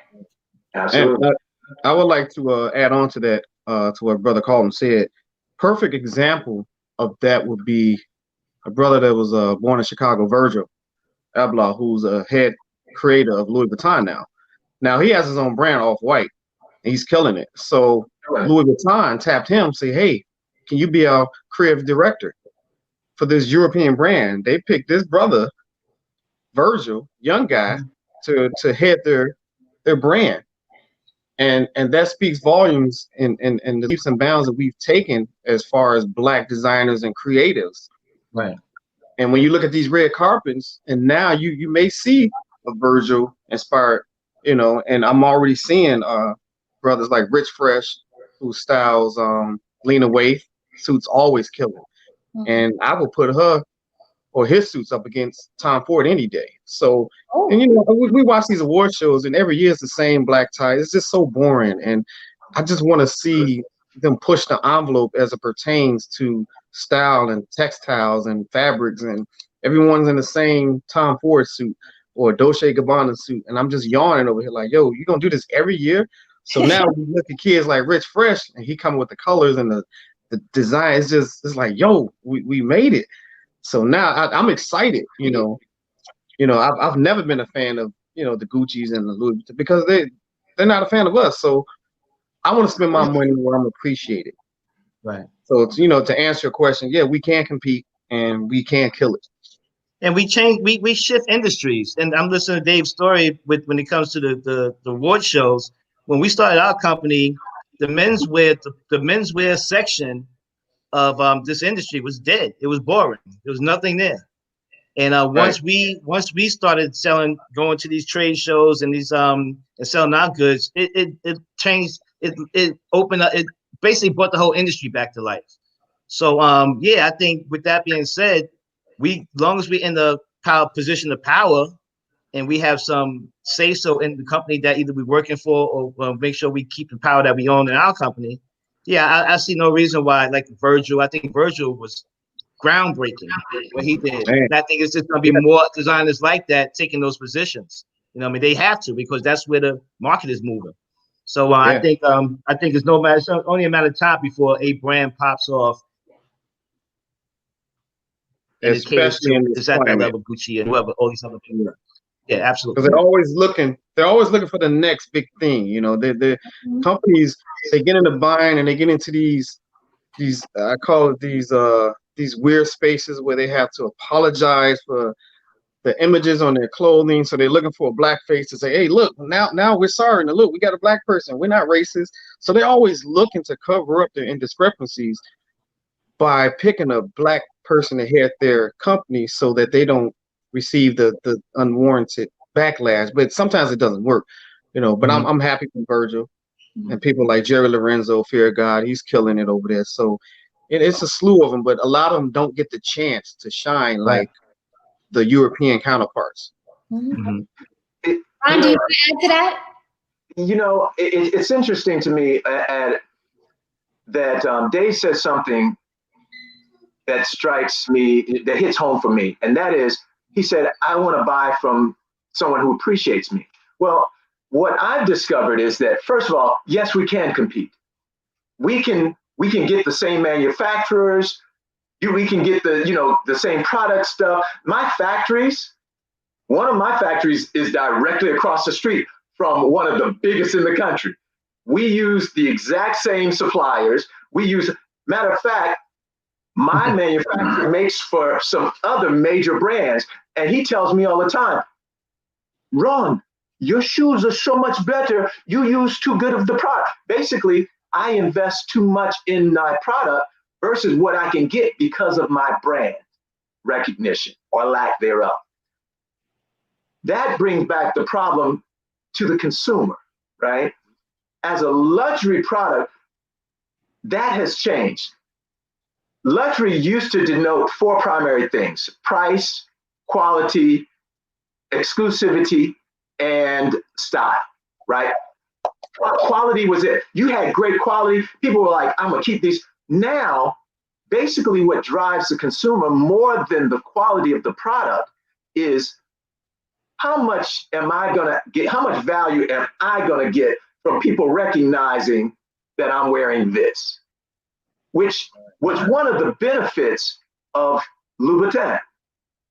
Absolutely. And I would like to add on to that, to what Brother Carlton said. Perfect example of that would be a brother that was born in Chicago, Virgil Abloh, who's a head creator of Louis Vuitton now. Now he has his own brand, Off-White, and he's killing it. So Louis Vuitton tapped him, say, hey, can you be our creative director for this European brand? They picked this brother, Virgil, young guy, to head their brand. And that speaks volumes in the leaps and bounds that we've taken as far as Black designers and creatives. Right. And when you look at these red carpets, and now you may see a Virgil inspired, and I'm already seeing brothers like Rich Fresh, who styles Lena Waithe suits, always killing. And I will put her or his suits up against Tom Ford any day. So, and we watch these award shows, and every year it's the same black tie. It's just so boring. And I just want to see them push the envelope as it pertains to style and textiles and fabrics, and everyone's in the same Tom Ford suit or Dolce & Gabbana suit, and I'm just yawning over here like, yo, you gonna do this every year? So now we look at kids like Rich Fresh, and he coming with the colors and the design. It's like, yo, we made it. So now I'm excited. I've never been a fan of the Gucci's and the Louis Vuitton because they're not a fan of us. So I want to spend my money where I'm appreciated. Right. So it's, to answer your question, yeah, we can compete and we can kill it. And we shift industries. And I'm listening to Dave's story when it comes to the award shows. When we started our company, the menswear section of this industry was dead. It was boring. There was nothing there. And once we started going to these trade shows and these and selling our goods, it changed. It opened up. It basically brought the whole industry back to life. So yeah, I think with that being said, as long as we're in the position of power, and we have some say so in the company that either we're working for or make sure we keep the power that we own in our company. Yeah, I see no reason why. Like Virgil, I think Virgil was groundbreaking what he did. And I think it's just going to be more designers like that taking those positions. They have to, because that's where the market is moving. So I think it's only a matter of time before a brand pops off. And especially it's at that level, Gucci and whoever, all these other people. Yeah, absolutely. Because they're always looking for the next big thing. The companies, they get into buying and they get into these I call it these weird spaces where they have to apologize for the images on their clothing. So they're looking for a black face to say, hey, look, now we're sorry. Now look, we got a black person. We're not racist. So they're always looking to cover up their indiscrepancies by picking a black person to head their company so that they don't receive the unwarranted backlash. But sometimes it doesn't work, but I'm happy for Virgil and people like Jerry Lorenzo, Fear of God. He's killing it over there. So it's a slew of them, but a lot of them don't get the chance to shine like the European counterparts. Ron, do you want to add to that? It's interesting to me that Dave said something that strikes me, that hits home for me. And that is, he said, I want to buy from someone who appreciates me. Well, what I've discovered is that, first of all, yes, we can compete. We can get the same manufacturers. We can get the same product stuff. One of my factories is directly across the street from one of the biggest in the country. We use the exact same suppliers. Matter of fact, my manufacturer makes for some other major brands. And he tells me all the time, Ron, your shoes are so much better. You use too good of the product. Basically, I invest too much in my product versus what I can get because of my brand recognition or lack thereof. That brings back the problem to the consumer, right? As a luxury product, that has changed. Luxury used to denote four primary things: price, quality, exclusivity, and style, right? Quality was it. You had great quality. People were like, I'm gonna keep these. Now, basically what drives the consumer more than the quality of the product is how much am I gonna get, how much value am I gonna get from people recognizing that I'm wearing this, which was one of the benefits of Louboutin,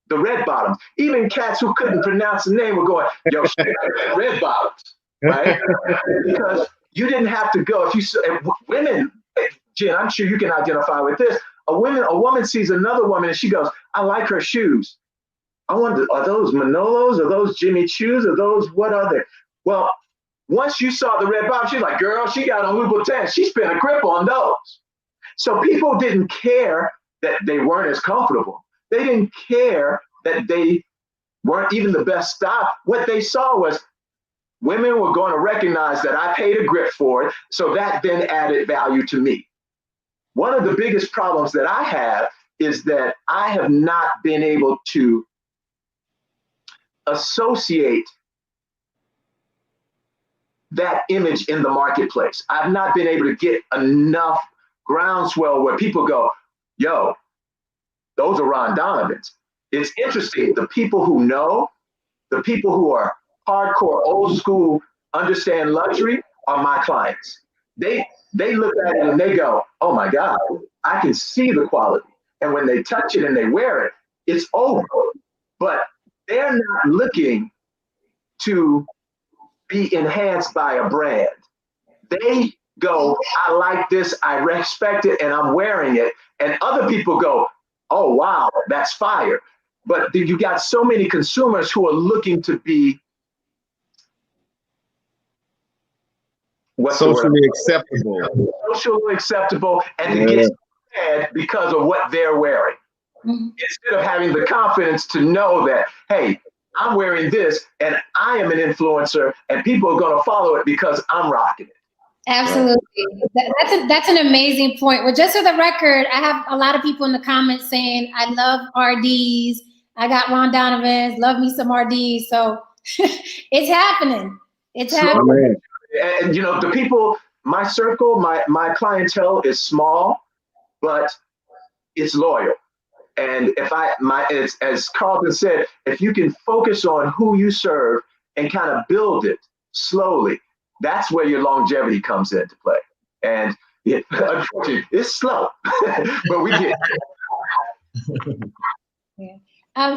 the red bottoms. Even cats who couldn't pronounce the name were going, yo, red bottoms, right? Because you didn't have to go. If you women, Jen, I'm sure you can identify with this. A woman sees another woman and she goes, I like her shoes. I wonder, are those Manolos? Are those Jimmy Choos? Are those, what are they? Well, once you saw the red bottom, she's like, girl, she got on Louboutin. She spent a grip on those. So people didn't care that they weren't as comfortable. They didn't care that they weren't even the best style. What they saw was women were going to recognize that I paid a grip for it. So that then added value to me. One of the biggest problems that I have is that I have not been able to associate that image in the marketplace. I've not been able to get enough groundswell where people go, yo, those are Ron Donovans. It's interesting. The people who know, the people who are hardcore, old school, understand luxury are my clients. They look at it and they go, oh my God, I can see the quality. And when they touch it and they wear it, it's over. But they're not looking to be enhanced by a brand. They go, I like this, I respect it, and I'm wearing it. And other people go, oh, wow, that's fire. But you got so many consumers who are looking to be socially acceptable. Socially acceptable, and to get sad because of what they're wearing. Instead of having the confidence to know that, hey, I'm wearing this and I am an influencer and people are going to follow it because I'm rocking it. Absolutely. That's an amazing point. Well, just for the record, I have a lot of people in the comments saying, I love RDs. I got Ron Donovan's, love me some RDs. So it's happening. It's happening. And you know, the people, my circle, my clientele is small, but it's loyal. And it's, as Carlton said, if you can focus on who you serve and kind of build it slowly, that's where your longevity comes into play. And unfortunately, it's slow, but we get it.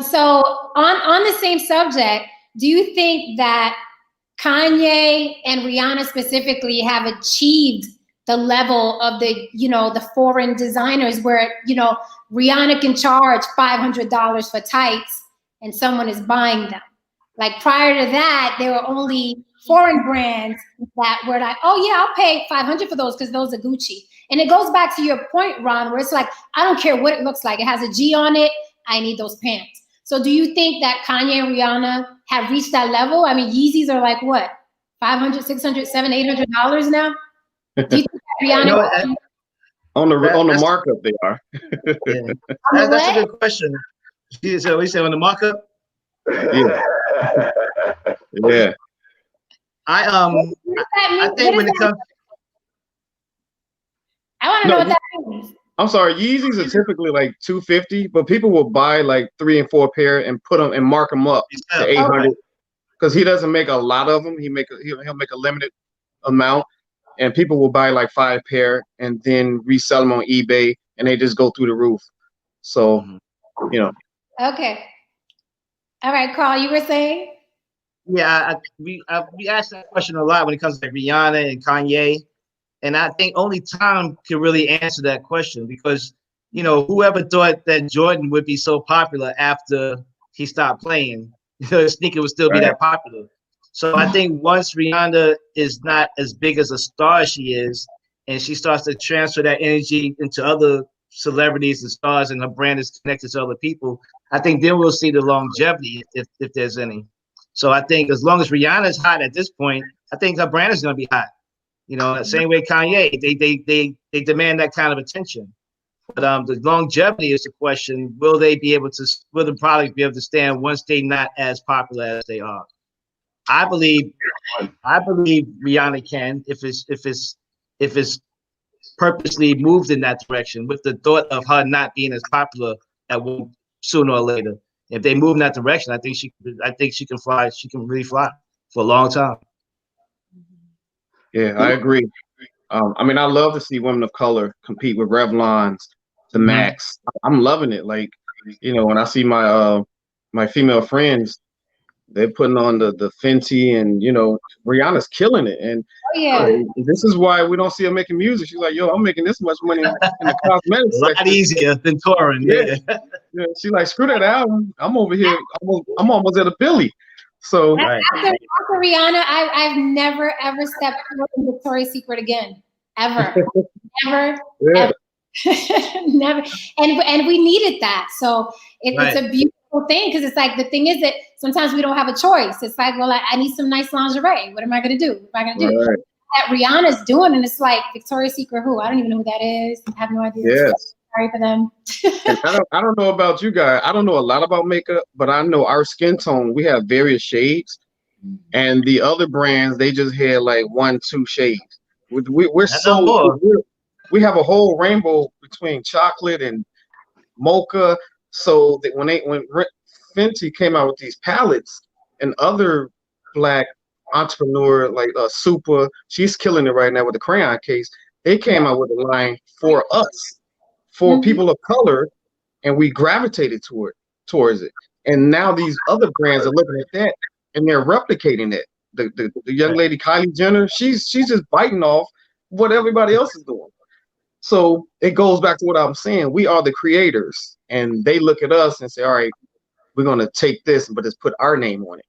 So on the same subject, do you think that Kanye and Rihanna specifically have achieved the level of the foreign designers where, Rihanna can charge $500 for tights and someone is buying them? Like prior to that, there were only foreign brands that were like, oh yeah, I'll pay $500 for those because those are Gucci. And it goes back to your point, Ron, where it's like, I don't care what it looks like. It has a G on it. I need those pants. So do you think that Kanye and Rihanna have reached that level? I mean, Yeezys are like what? $500, $600, $700, $800 now? Do you think that Rihanna on the markup they are? Yeah. That's a good question. So we say on the markup? Yeah. Yeah. I think when it comes, I want to know what that means. I'm sorry, Yeezys are typically like $250, but people will buy like 3 and 4 pair and put them and mark them up to $800 because he doesn't make a lot of them. He'll make a limited amount, and people will buy like 5 pair and then resell them on eBay, and they just go through the roof. So, Okay. All right, Carl, you were saying? Yeah, we ask that question a lot when it comes to Rihanna and Kanye. And I think only time can really answer that question because, whoever thought that Jordan would be so popular after he stopped playing, his sneaker would still be that popular. So I think once Rihanna is not as big as a star as she is, and she starts to transfer that energy into other celebrities and stars, and her brand is connected to other people, I think then we'll see the longevity if there's any. So I think as long as Rihanna is hot at this point, I think her brand is going to be hot. The same way Kanye, they demand that kind of attention. But the longevity is the question. Will the product be able to stand once they're not as popular as they are? I believe Rihanna can if it's purposely moved in that direction with the thought of her not being as popular sooner or later. If they move in that direction, I think she can fly. She can really fly for a long time. Yeah, I agree. I mean, I love to see women of color compete with Revlons, the Max. I'm loving it. Like, when I see my my female friends, they're putting on the Fenty, and Rihanna's killing it. And this is why we don't see her making music. She's like, yo, I'm making this much money in the cosmetics. A lot easier than touring. Yeah. She's like, screw that album. I'm over here. I'm almost at a Billy. So after Rihanna, I've never ever stepped foot in Victoria's Secret again, ever, ever. Never. And we needed that. So it's a beautiful thing because it's like the thing is that sometimes we don't have a choice. It's like, well, I need some nice lingerie. What am I going to do? What am I going to do? Right. That Rihanna's doing, and it's like Victoria's Secret. Who? I don't even know who that is. I have no idea. Yes. Sorry for them. I don't know about you guys. I don't know a lot about makeup, but I know our skin tone, we have various shades. And the other brands, they just had like 1-2 shades. We have a whole rainbow between chocolate and mocha. So that when Fenty came out with these palettes, and other black entrepreneur like Super, she's killing it right now with the crayon case. They came out with a line for us, for people of color, and we gravitated towards it. And now these other brands are looking at that and they're replicating it. The young lady Kylie Jenner, she's just biting off what everybody else is doing. So it goes back to what I'm saying. We are the creators, and they look at us and say, all right, we're gonna take this, but just put our name on it.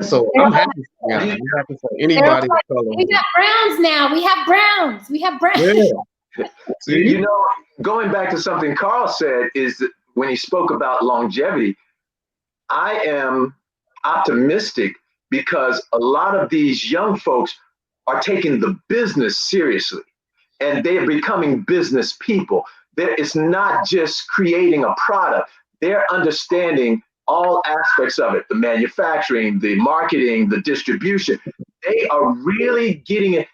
So I'm happy for that. I'm happy for anybody of color. We got browns now. We have browns. We have browns. Yeah. You know, going back to something Carl said is that when he spoke about longevity, I am optimistic because a lot of these young folks are taking the business seriously and they are becoming business people. It's not just creating a product. They're understanding all aspects of it, the manufacturing, the marketing, the distribution. They are really getting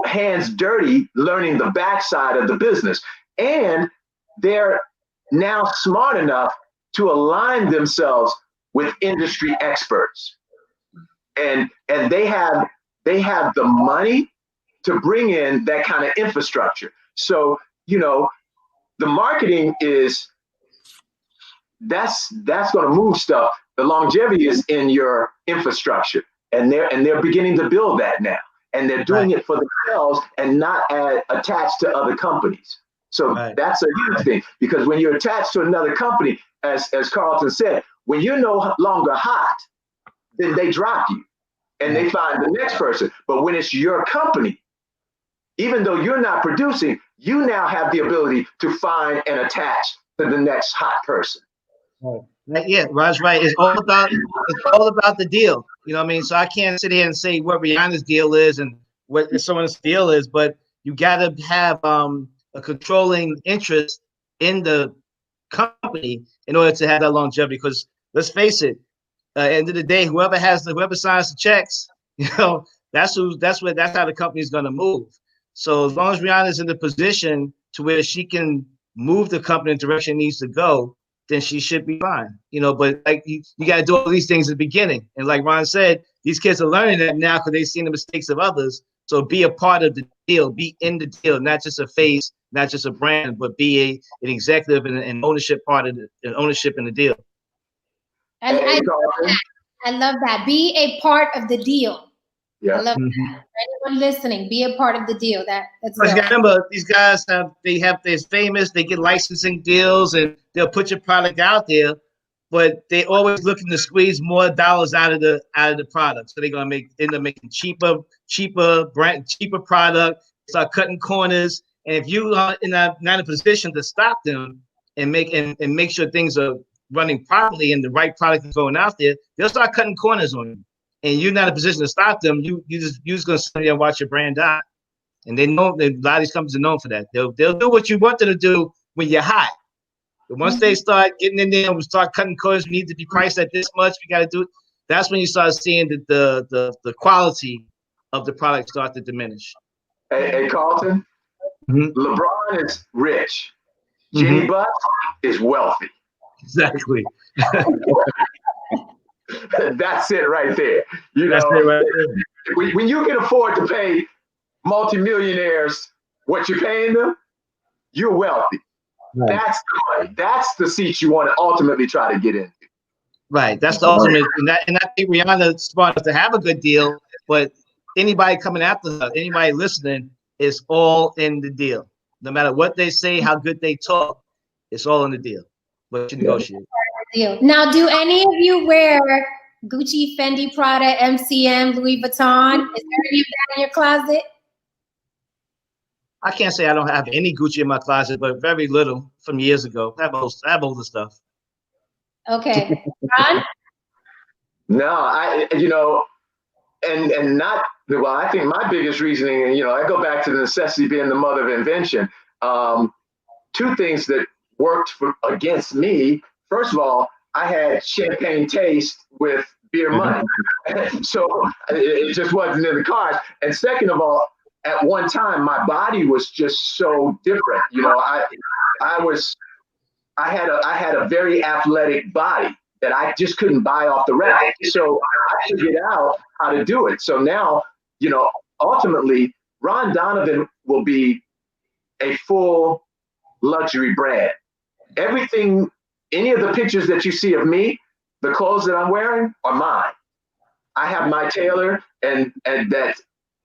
hands dirty, learning the backside of the business. And they're now smart enough to align themselves with industry experts. And they have the money to bring in that kind of infrastructure. So, the marketing that's going to move stuff. The longevity is in your infrastructure, and they're beginning to build that now. And they're doing it for themselves and not attached to other companies. So that's a huge thing, because when you're attached to another company, as Carlton said, when you're no longer hot, then they drop you and they find the next person. But when it's your company, even though you're not producing, you now have the ability to find and attach to the next hot person. Yeah, Rod's right. It's all about the deal. You know what I mean? So I can't sit here and say what Rihanna's deal is and what someone's deal is, but you got to have a controlling interest in the company in order to have that longevity. Because let's face it, at the end of the day, whoever signs the checks, that's how the company is going to move. So as long as Rihanna's in the position to where she can move the company in the direction it needs to go, then she should be fine. But like you got to do all these things at the beginning. And like Ron said, these kids are learning that now because they've seen the mistakes of others. So be a part of the deal, be in the deal, not just a face, not just a brand, but be an executive and ownership part of ownership in the deal. I love that. Be a part of the deal. Yeah. I love that. Anyone listening, be a part of the deal. That's you gotta remember, these guys they're famous, they get licensing deals, and they'll put your product out there, but they always looking to squeeze more dollars out of the product. So they're gonna end up making cheaper product, start cutting corners. And if you are not in a position to stop them and make sure things are running properly and the right product is going out there, they'll start cutting corners on you. And you're not in a position to stop them. You're just gonna sit there and watch your brand die. And they know that a lot of these companies are known for that. They'll do what you want them to do when you're hot. But once they start getting in there and start cutting corners, we need to be priced at this much, we gotta do it. That's when you start seeing the quality of the product start to diminish. Hey Carlton, LeBron is rich. Jenny Buck is wealthy. Exactly. That's it right there. That's it right there. When you can afford to pay multimillionaires what you're paying them, you're wealthy. Right. That's the money. That's the seat you want to ultimately try to get into. Right. That's the ultimate. And I think Rihanna's smart enough to have a good deal, but anybody coming after her, anybody listening, is all in the deal. No matter what they say, how good they talk, it's all in the deal. But you negotiate. Now, do any of you wear Gucci, Fendi, Prada, MCM, Louis Vuitton? Is there any of that in your closet? I can't say I don't have any Gucci in my closet, but very little from years ago. I have older stuff. Okay. Ron? No, I think my biggest reasoning, I go back to the necessity being the mother of invention. Two things that worked against me. First of all, I had champagne taste with beer money. So it just wasn't in the cards. And second of all, at one time, my body was just so different. You know, I had a very athletic body that I just couldn't buy off the rack. So I figured out how to do it. So now, you know, ultimately, Ron Donovan will be a full luxury brand. Everything, any of the pictures that you see of me, the clothes that I'm wearing are mine. I have my tailor, and that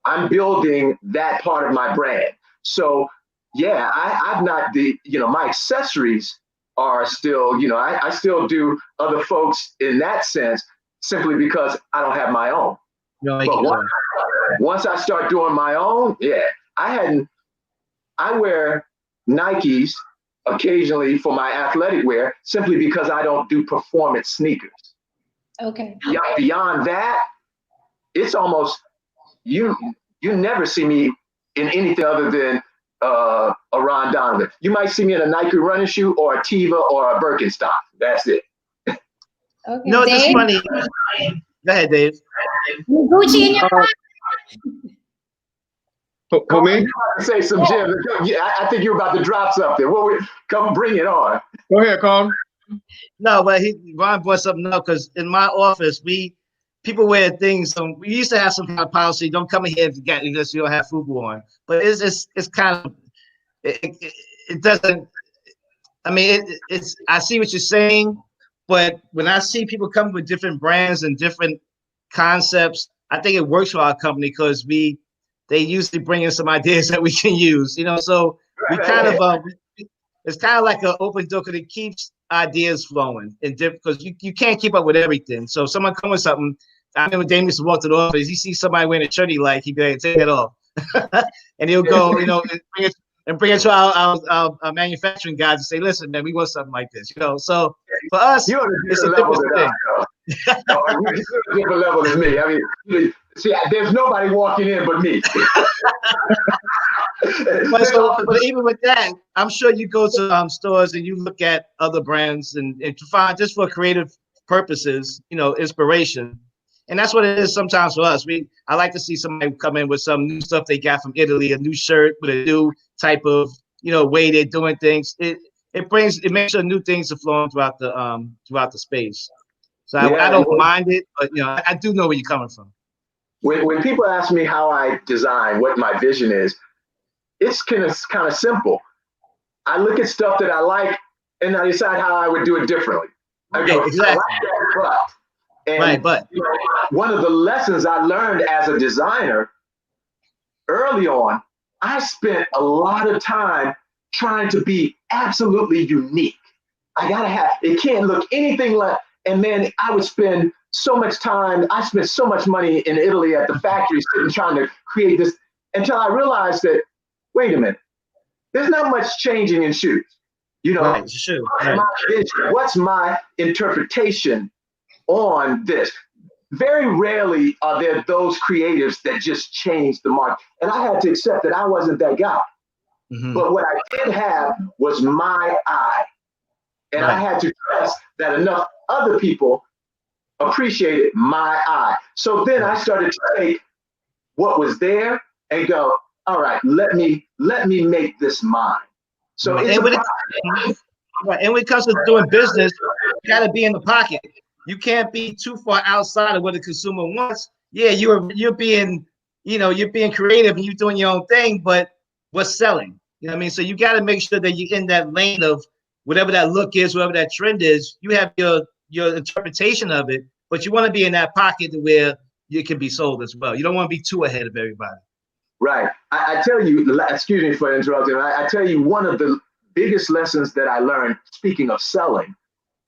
I'm building that part of my brand. So yeah, I'm not my accessories are still, I still do other folks in that sense, simply because I don't have my own. But once I start doing my own, yeah, I wear Nikes occasionally for my athletic wear, simply because I don't do performance sneakers. Okay. Beyond that, it's almost, you never see me in anything other than a Ron Donovan. You might see me in a Nike running shoe or a Teva or a Birkenstock. That's it. Okay. No, it's just funny. Go ahead, Dave. Gucci in your pocket. For me? Say some gems. Yeah, I think you're about to drop something. Come bring it on. Go ahead, Carl. No, but Ron brought something up, because in my office, people wear things. We used to have some kind of policy: don't come in here unless you don't have FUBU on. But it's kind of it doesn't. I mean, it's. I see what you're saying, but when I see people come with different brands and different concepts, I think it works for our company, because they usually bring in some ideas that we can use. So we kind of it's kind of like an open door, because it keeps ideas flowing, and because you can't keep up with everything. So if someone comes with something, I remember Damien used to walk to the office, he sees somebody wearing a shirt he like, he'd be like, take it off. And he'll go, and bring it to our manufacturing guys and say, listen, man, we want something like this. So for us, it's a different thing. You're a different level than me. I mean, see, there's nobody walking in but me. But even with that, I'm sure you go to stores and you look at other brands and to find, just for creative purposes, inspiration. And that's what it is sometimes for us. I like to see somebody come in with some new stuff they got from Italy, a new shirt with a new type of way they're doing things. It makes sure new things are flowing throughout the space. So yeah, I don't mind it, but I do know where you're coming from. When people ask me how I design, what my vision is, it's kind of simple. I look at stuff that I like, and I decide how I would do it differently. Okay, exactly. But one of the lessons I learned as a designer early on, I spent a lot of time trying to be absolutely unique. It can't look anything like. And then I would spend so much time. I spent so much money in Italy at the factory trying to create this, until I realized that, wait a minute, there's not much changing in shoes. Right, sure. What's my interpretation on this? Very rarely are there those creatives that just change the market. And I had to accept that I wasn't that guy. Mm-hmm. But what I did have was my eye. And I had to trust that enough other people appreciated my eye. So then I started to take what was there and go, all right, let me make this mine. So and when it comes to doing business, you got to be in the pocket. You can't be too far outside of what the consumer wants. Yeah, you're being creative and you're doing your own thing, but what's selling? You know what I mean? So you got to make sure that you're in that lane of whatever that look is, whatever that trend is. You have your interpretation of it, but you want to be in that pocket where it can be sold as well. You don't want to be too ahead of everybody. Right. I tell you, excuse me for interrupting. I tell you, one of the biggest lessons that I learned, speaking of selling,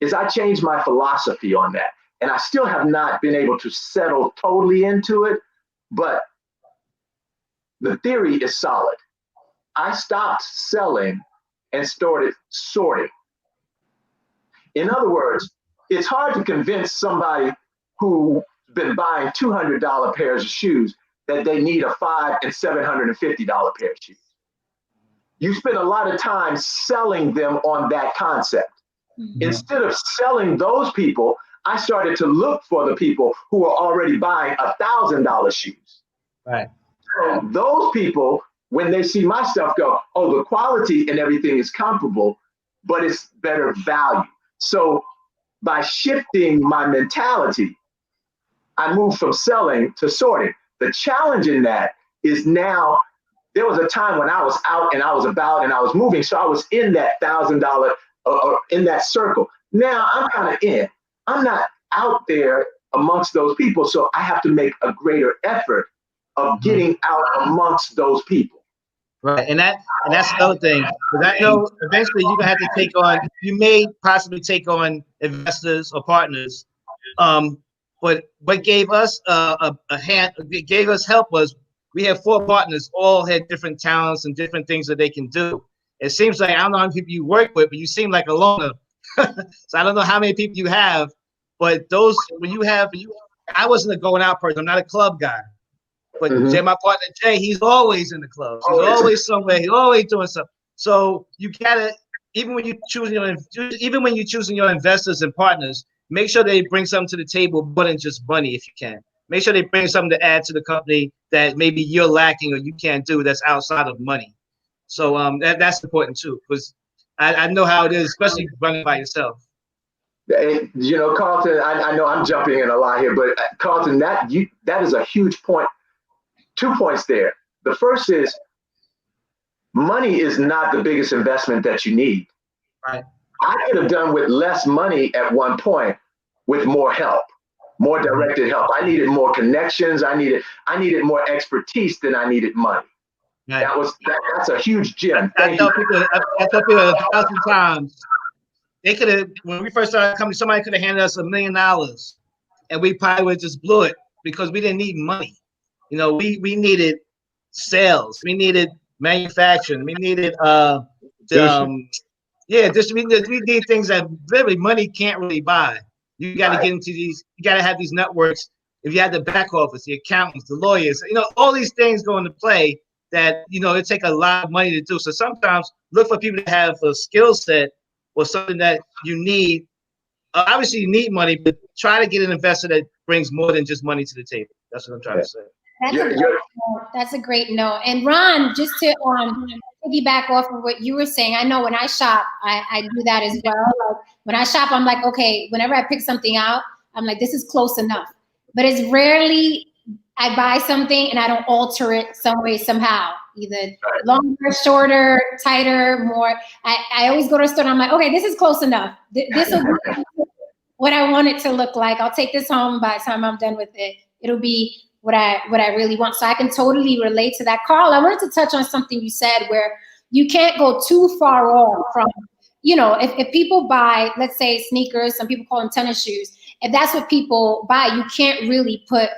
is I changed my philosophy on that. And I still have not been able to settle totally into it, but the theory is solid. I stopped selling and started sorting. In other words, it's hard to convince somebody who's been buying $200 pairs of shoes that they need a $500 and $750 pair of shoes. You spend a lot of time selling them on that concept. Mm-hmm. Instead of selling those people, I started to look for the people who are already buying $1,000 shoes. Right. So those people, when they see my stuff, go, oh, the quality and everything is comparable, but it's better value. So by shifting my mentality, I moved from selling to sorting. The challenge in that is now, there was a time when I was out and I was about and I was moving. So I was in that $1,000 or in that circle. Now I'm kind of in. I'm not out there amongst those people. So I have to make a greater effort of getting out amongst those people. Right, and that's another thing, because I know eventually you're gonna have to take on. You may possibly take on investors or partners, but what gave us a hand, gave us help was we have 4 partners, all had different talents and different things that they can do. It seems like I don't know how many people you work with, but you seem like a loner. So I don't know how many people you have, but those when you have, I wasn't a going out person. I'm not a club guy. But Jay, my partner Jay, he's always in the clubs. He's always somewhere. He's always doing something. So you gotta, even when you're choosing your investors and partners, make sure they bring something to the table more than just money if you can. Make sure they bring something to add to the company that maybe you're lacking or you can't do that's outside of money. So that's important too, because I know how it is, especially running by yourself. You know, Carlton, I know I'm jumping in a lot here, but Carlton, that is a huge point. 2 points there. The first is money is not the biggest investment that you need. Right. I could have done with less money at one point with more help, more directed help. I needed more connections. I needed more expertise than I needed money. Right. That's a huge gem. I tell people 1,000 times. They could have, when we first started coming, somebody could have handed us $1 million, and we probably would just blew it because we didn't need money. You know, we needed sales, we needed manufacturing, we needed we need things that really money can't really buy. You got to get into these. You got to have these networks. If you have the back office, the accountants, the lawyers, you know, all these things go into play that, you know, it take a lot of money to do. So sometimes look for people to have a skill set or something that you need. Obviously, you need money, but try to get an investor that brings more than just money to the table. That's what I'm trying to say. That's a great note. And Ron, just to piggyback off of what you were saying, I know when I shop, I do that as well. Like when I shop, I'm like, okay, whenever I pick something out, I'm like, this is close enough. But it's rarely I buy something and I don't alter it some way, somehow. Either longer, shorter, tighter, more. I always go to a store and I'm like, okay, this is close enough. This will be what I want it to look like. I'll take this home. By the time I'm done with it, it'll be what I really want. So I can totally relate to that. Carl, I wanted to touch on something you said where you can't go too far off from, you know, if people buy, let's say sneakers, some people call them tennis shoes. If that's what people buy, you can't really put,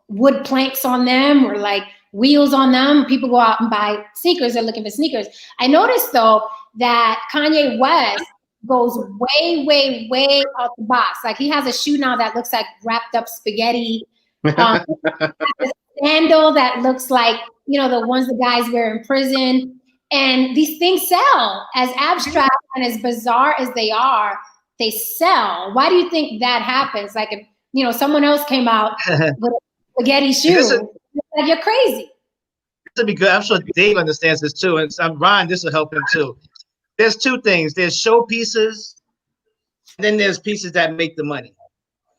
wood planks on them or like wheels on them. People go out and buy sneakers. They're looking for sneakers. I noticed though that Kanye West goes way, way, way out the box. Like he has a shoe now that looks like wrapped up spaghetti. A sandal that looks like, you know, the ones the guys wear in prison. And these things sell. As abstract and as bizarre as they are, they sell. Why do you think that happens? Like if, you know, someone else came out with a spaghetti shoe, like you're crazy. This would be good. I'm sure Dave understands this too. And Ryan, this will help him too. There's 2 things. There's show pieces, and then there's pieces that make the money.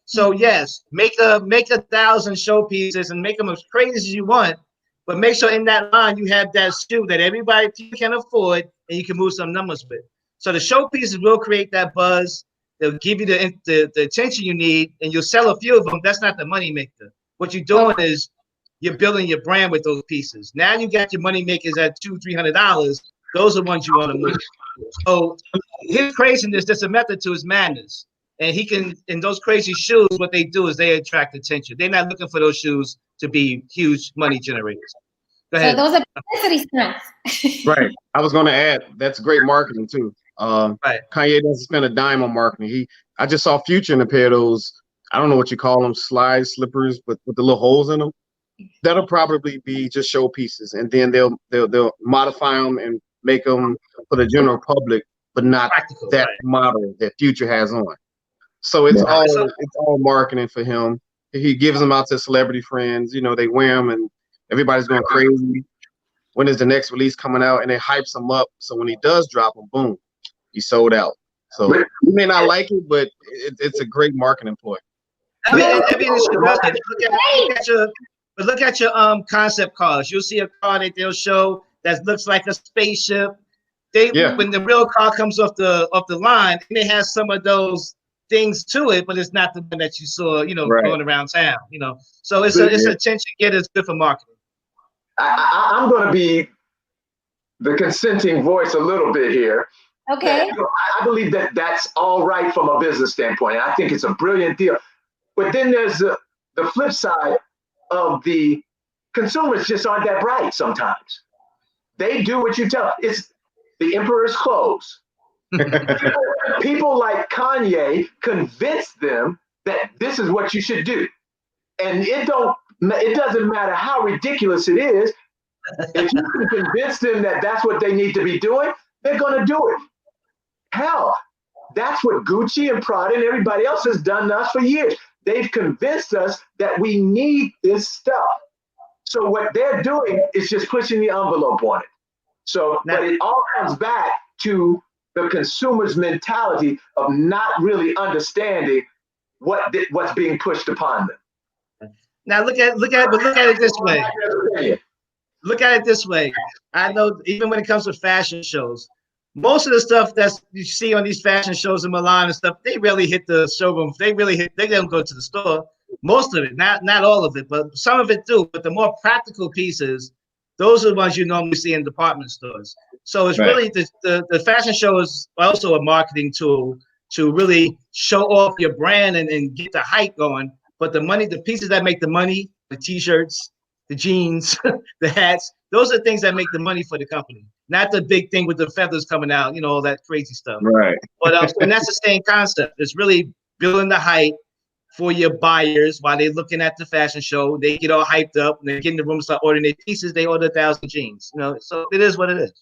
So yes, make 1,000 show pieces and make them as crazy as you want, but make sure in that line you have that shoe that everybody can afford and you can move some numbers with. So the show pieces will create that buzz. They'll give you the attention you need, and you'll sell a few of them. That's not the money maker. What you're doing is you're building your brand with those pieces. Now you got your money makers at $200-300. Those are the ones you want to move. So his craziness, there's a method to his madness. And he can, in those crazy shoes, what they do is they attract attention. They're not looking for those shoes to be huge money generators. Go ahead. So those are publicity stunts. Right. I was going to add, that's great marketing too. Right. Kanye doesn't spend a dime on marketing. I just saw Future in a pair of those, I don't know what you call them, slide slippers, but with the little holes in them. That'll probably be just show pieces, and then they'll modify them and make them for the general public, but not practical, that model that Future has on. So it's all marketing for him. He gives them out to celebrity friends. You know, they wear them and everybody's going crazy. When is the next release coming out? And it hypes them up. So when he does drop them, boom, he's sold out. So you may not like it, but it's a great marketing ploy. I mean, look at your concept cars. You'll see a car that they'll show that looks like a spaceship. When the real car comes off the line, and it has some of those things to it, but it's not the one that you saw, you know, going around town. You know, so it's a attention getter. It's good for marketing. I'm going to be the consenting voice a little bit here. Okay. I believe that that's all right from a business standpoint. And I think it's a brilliant deal. But then there's the flip side of the consumers just aren't that bright sometimes. They do what you tell them. It's the emperor's clothes. People like Kanye convince them that this is what you should do. And it doesn't matter how ridiculous it is. If you can convince them that that's what they need to be doing, they're going to do it. Hell, that's what Gucci and Prada and everybody else has done to us for years. They've convinced us that we need this stuff. So what they're doing is just pushing the envelope on it. So, but it all comes back to the consumer's mentality of not really understanding what's being pushed upon them. Now look at it this way. Look at it this way. I know even when it comes to fashion shows, most of the stuff that you see on these fashion shows in Milan and stuff, they really hit the showroom. They don't go to the store. Most of it, not all of it, but some of it do. But the more practical pieces, those are the ones you normally see in department stores. So it's really the fashion show is also a marketing tool to really show off your brand and get the hype going. But the pieces that make the money, the t-shirts, the jeans, the hats, those are things that make the money for the company. Not the big thing with the feathers coming out, you know, all that crazy stuff. Right. But and that's the same concept. It's really building the hype for your buyers while they're looking at the fashion show. They get all hyped up and they get in the room and start ordering their pieces. They order 1,000 jeans. You know, so it is what it is.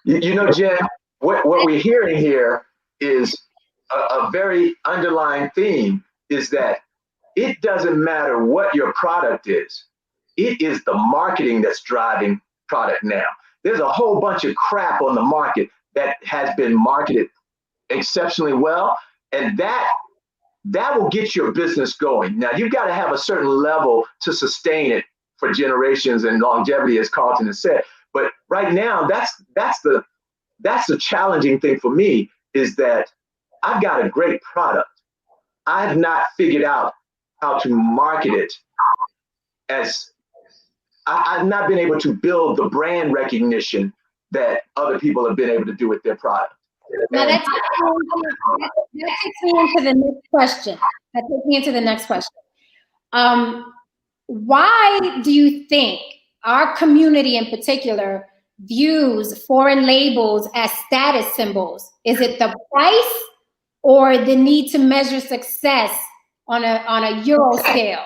You know, Jen, what we're hearing here is a very underlying theme is that it doesn't matter what your product is. It is the marketing that's driving product now. There's a whole bunch of crap on the market that has been marketed exceptionally well, and that will get your business going. Now, you've got to have a certain level to sustain it for generations and longevity, as Carlton has said. But right now, that's the challenging thing for me is that I've got a great product. I've not figured out how to market it as I've not been able to build the brand recognition that other people have been able to do with their product. Now that takes me into the next question. Why do you think our community in particular views foreign labels as status symbols? Is it the price or the need to measure success on a Euro scale?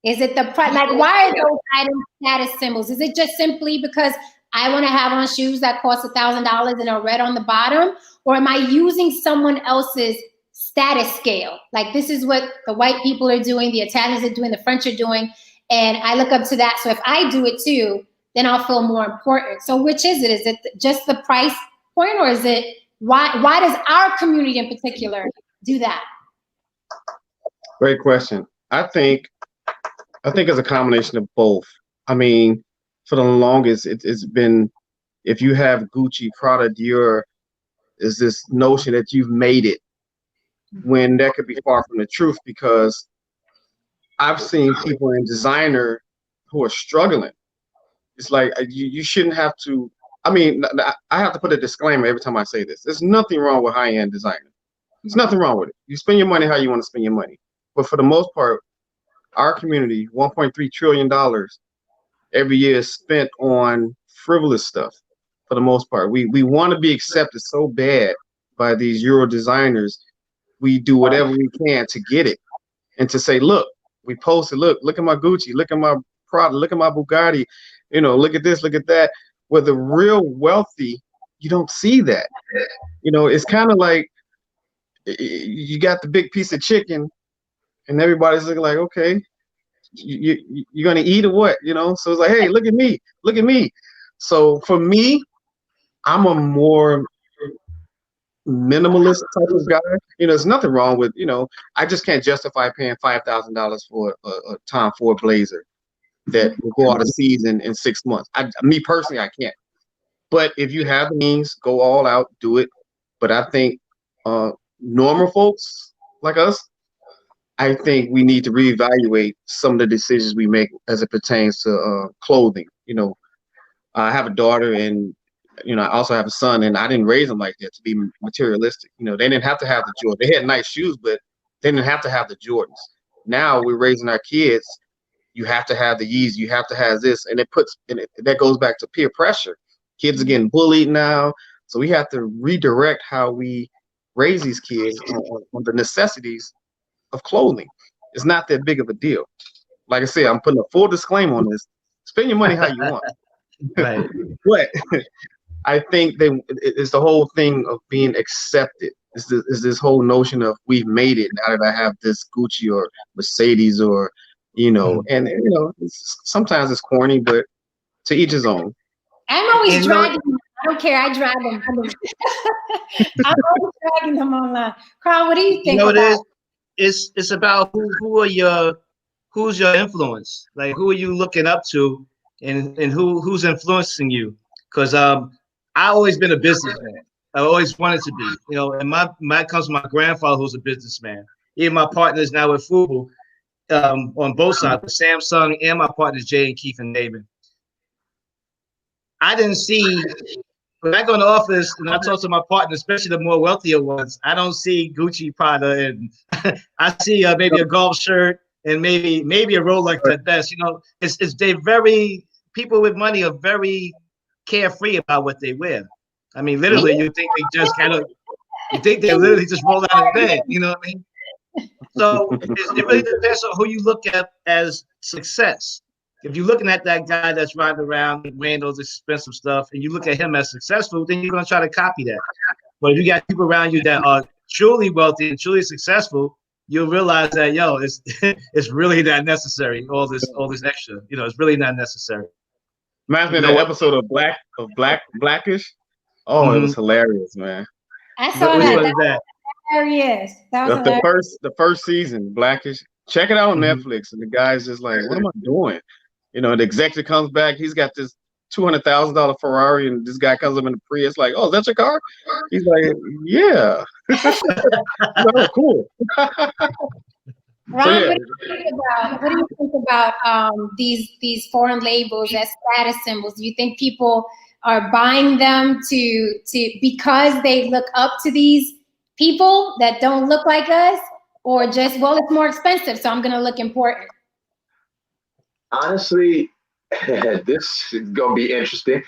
Is it the price? Like, why are those items status symbols? Is it just simply because I want to have on shoes that cost $1,000 and are red on the bottom? Or am I using someone else's status scale? Like, this is what the white people are doing, the Italians are doing, the French are doing, and I look up to that. So if I do it too, then I'll feel more important. So which is it? Is it just the price point, or is it why does our community in particular do that? Great question. I think it's a combination of both. I mean, for the longest, it's been, if you have Gucci, Prada, Dior, is this notion that you've made it, when that could be far from the truth, because I've seen people in designer who are struggling. It's like, you shouldn't have to, I mean, I have to put a disclaimer every time I say this. There's nothing wrong with high-end designer. There's nothing wrong with it. You spend your money how you want to spend your money. But for the most part, our community, $1.3 trillion every year is spent on frivolous stuff for the most part. We want to be accepted so bad by these Euro designers. We do whatever we can to get it and to say, look, we posted, look at my Gucci, look at my Prada, look at my Bugatti, you know, look at this, look at that. Where the real wealthy, you don't see that. You know, it's kind of like you got the big piece of chicken and everybody's looking like, okay, you're gonna eat or what, you know? So it's like, hey, look at me, look at me. So for me, I'm a more minimalist type of guy. You know, there's nothing wrong with, you know, I just can't justify paying $5,000 for a Tom Ford Blazer that will go out of season in 6 months. Me personally, I can't. But if you have the means, go all out, do it. But I think normal folks like us, I think we need to reevaluate some of the decisions we make as it pertains to clothing. You know, I have a daughter, and you know, I also have a son, and I didn't raise them like that to be materialistic. You know, they didn't have to have the Jordans. They had nice shoes, but they didn't have to have the Jordans. Now we're raising our kids. You have to have the Yeezys. You have to have this, and that goes back to peer pressure. Kids are getting bullied now, so we have to redirect how we raise these kids on the necessities of clothing. It's not that big of a deal. Like I said, I'm putting a full disclaimer on this. Spend your money how you want. Right. But I think it's the whole thing of being accepted. It's this whole notion of we've made it now that I have this Gucci or Mercedes or, you know, and you know, sometimes it's corny, but to each his own. I'm always dragging them. I don't care. I drag them. I'm always dragging them online. Carl, what do you think about? It's about who's your influence? Like, who are you looking up to, and who's influencing you? Because I always been a businessman. I always wanted to be, you know, and my comes from my grandfather, who's a businessman. Even my partners now with FUBU, on both sides, with Samsung, and my partners Jay and Keith and David. I didn't see, when I go in the office and I talk to my partners, especially the more wealthier ones, I don't see Gucci, Prada, and I see maybe a golf shirt and maybe a Rolex at best. You know, people with money are very carefree about what they wear. I mean, literally, you think they literally just roll out of bed. You know what I mean? So it really depends on who you look at as success. If you're looking at that guy that's riding around wearing those expensive stuff, and you look at him as successful, then you're gonna try to copy that. But if you got people around you that are truly wealthy and truly successful, you'll realize that it's really not necessary. All this extra, you know, it's really not necessary. Reminds me of that episode of Blackish. Oh, It was hilarious, man. I saw that. Which one is that? Hilarious. That was the first season, Blackish. Check it out on Netflix. And the guy's just like, what am I doing? You know, the executive comes back. He's got this $200,000 Ferrari, and this guy comes up in the Prius, like, "Oh, is that your car?" He's like, "Yeah." Oh, cool. Ron, what do you think about these foreign labels as status symbols? Do you think people are buying them to because they look up to these people that don't look like us, or just, well, it's more expensive, so I'm gonna look important? Honestly, this is gonna be interesting.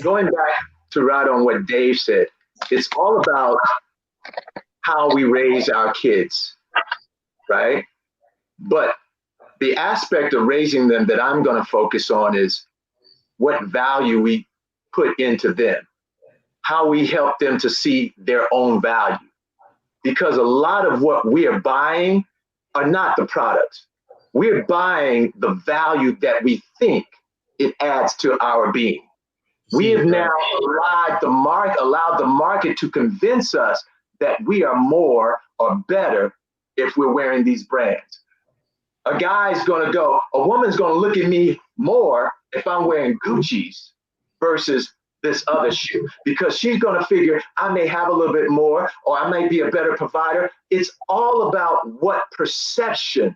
Going back to right on what Dave said, it's all about how we raise our kids, right? But the aspect of raising them that I'm gonna focus on is what value we put into them, how we help them to see their own value. Because a lot of what we are buying are not the products. We're buying the value that we think it adds to our being. We have now allowed the market to convince us that we are more or better if we're wearing these brands. A woman's gonna look at me more if I'm wearing Gucci's versus this other shoe, because she's gonna figure I may have a little bit more, or I may be a better provider. It's all about what perception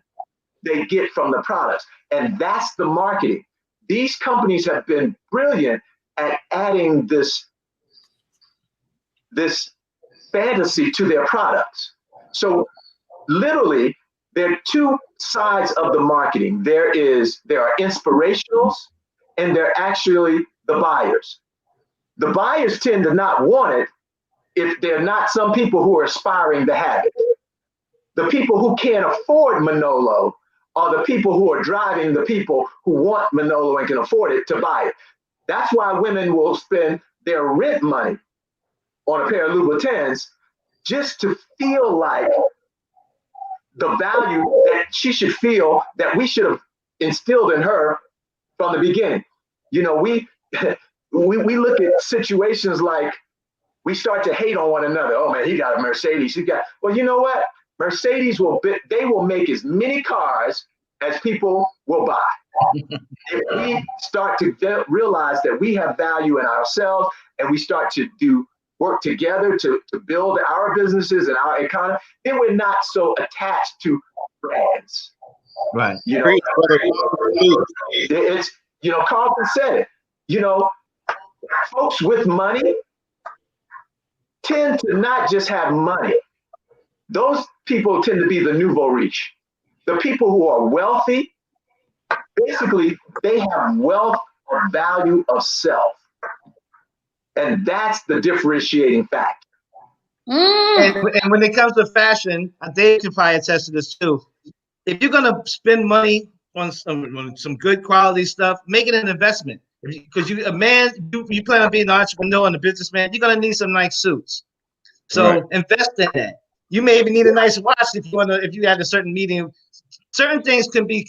they get from the products. And that's the marketing. These companies have been brilliant at adding this fantasy to their products. So literally, there are two sides of the marketing. There are inspirationals, and there are actually the buyers. The buyers tend to not want it if they're not some people who are aspiring to have it. The people who can't afford Manolo are the people who are driving the people who want Manolo and can afford it to buy it. That's why women will spend their rent money on a pair of Louboutins just to feel like the value that she should feel that we should have instilled in her from the beginning. You know, we look at situations like we start to hate on one another. Oh man, he got a Mercedes. Well, you know what? Mercedes they will make as many cars as people will buy. If we start to realize that we have value in ourselves and we start to work together to build our businesses and our economy, then we're not so attached to brands. Right. You know, it's, you know, Carlton said it, you know, folks with money tend to not just have money. Those people tend to be the nouveau riche. The people who are wealthy, basically, they have wealth or value of self. And that's the differentiating factor. And when it comes to fashion, Dave can probably attest to this too. If you're gonna spend money on some good quality stuff, make it an investment. Because you plan on being an entrepreneur and a businessman, you're gonna need some nice suits. So invest in that. You may even need a nice watch if you have a certain medium. Certain things can be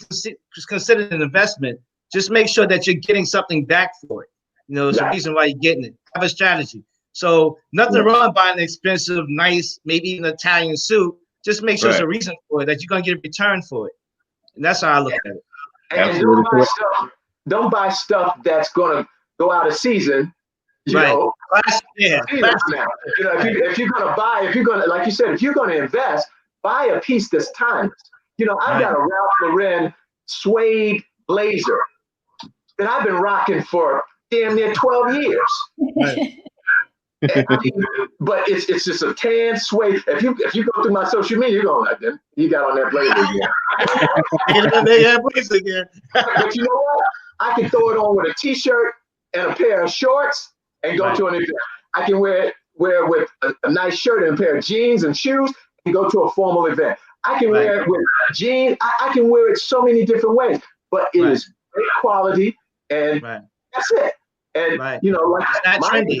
considered an investment. Just make sure that you're getting something back for it. You know, there's a reason why you're getting it. Have a strategy. So nothing wrong buying an expensive, nice, maybe even Italian suit. Just make sure there's a reason for it, that you're gonna get a return for it. And that's how I look at it. And don't buy stuff that's gonna go out of season. You know, You know, if you're gonna, like you said, if you're gonna invest, buy a piece that's timeless. You know, I've got a Ralph Lauren suede blazer that I've been rocking for damn near 12 years. I mean, but it's just a tan suede. If you go through my social media, you're going like, he got on that blazer again. But you know what? I can throw it on with a t-shirt and a pair of shorts and go to an event. I can wear it with a nice shirt and a pair of jeans and shoes and go to a formal event. I can wear it with jeans. I can wear it so many different ways, but it is great quality, and that's it. And you know, like it's not trendy.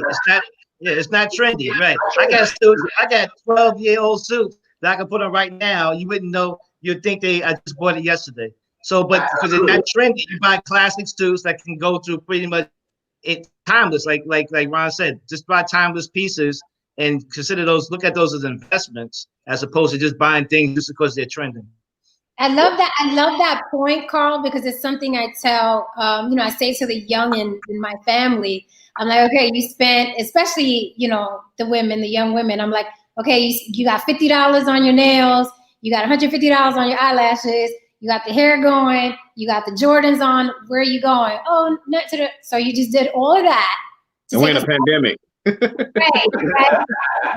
It's not trendy, right? I got 12-year-old suits that I can put on right now. You wouldn't know. You'd think I just bought it yesterday. So, but because it's not trendy, you buy classic suits that can go through pretty much. It's timeless, like Ron said. Just buy timeless pieces and look at those as investments, as opposed to just buying things just because they're trending. I love that point, Carl, because it's something I tell, you know, I say to the young in my family. I'm like, okay, you spent, especially, you know, the young women. I'm like, okay, you got $50 on your nails, you got $150 on your eyelashes, you got the hair going, you got the Jordans on. Where are you going? Oh, not to the. So you just did all of that. And we're in a pandemic. Right.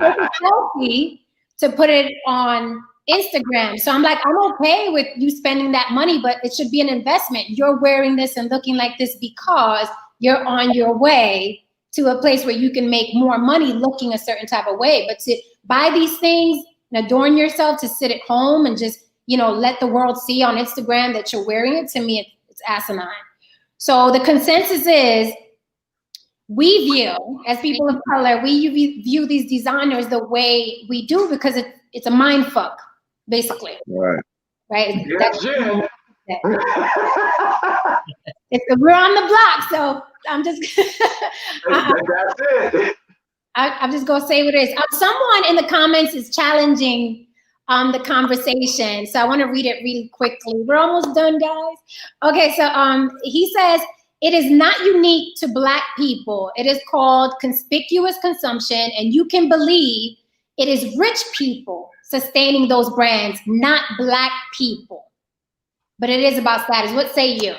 It's healthy to put it on Instagram. So I'm like, I'm okay with you spending that money, but it should be an investment. You're wearing this and looking like this because you're on your way to a place where you can make more money looking a certain type of way. But to buy these things and adorn yourself, to sit at home and just, you know, let the world see on Instagram that you're wearing it, to me, it's asinine. So the consensus is, we view, as people of color, we view these designers the way we do because it's a mind fuck, basically. Right? Yes, Jen. We're on the block, so I'm just that's it. I'm just gonna say what it is. Someone in the comments is challenging the conversation, so I want to read it really quickly. We're almost done, guys. Okay, so he says, it is not unique to Black people. It is called conspicuous consumption, and you can believe it is rich people sustaining those brands, not Black people. But it is about status. What say you?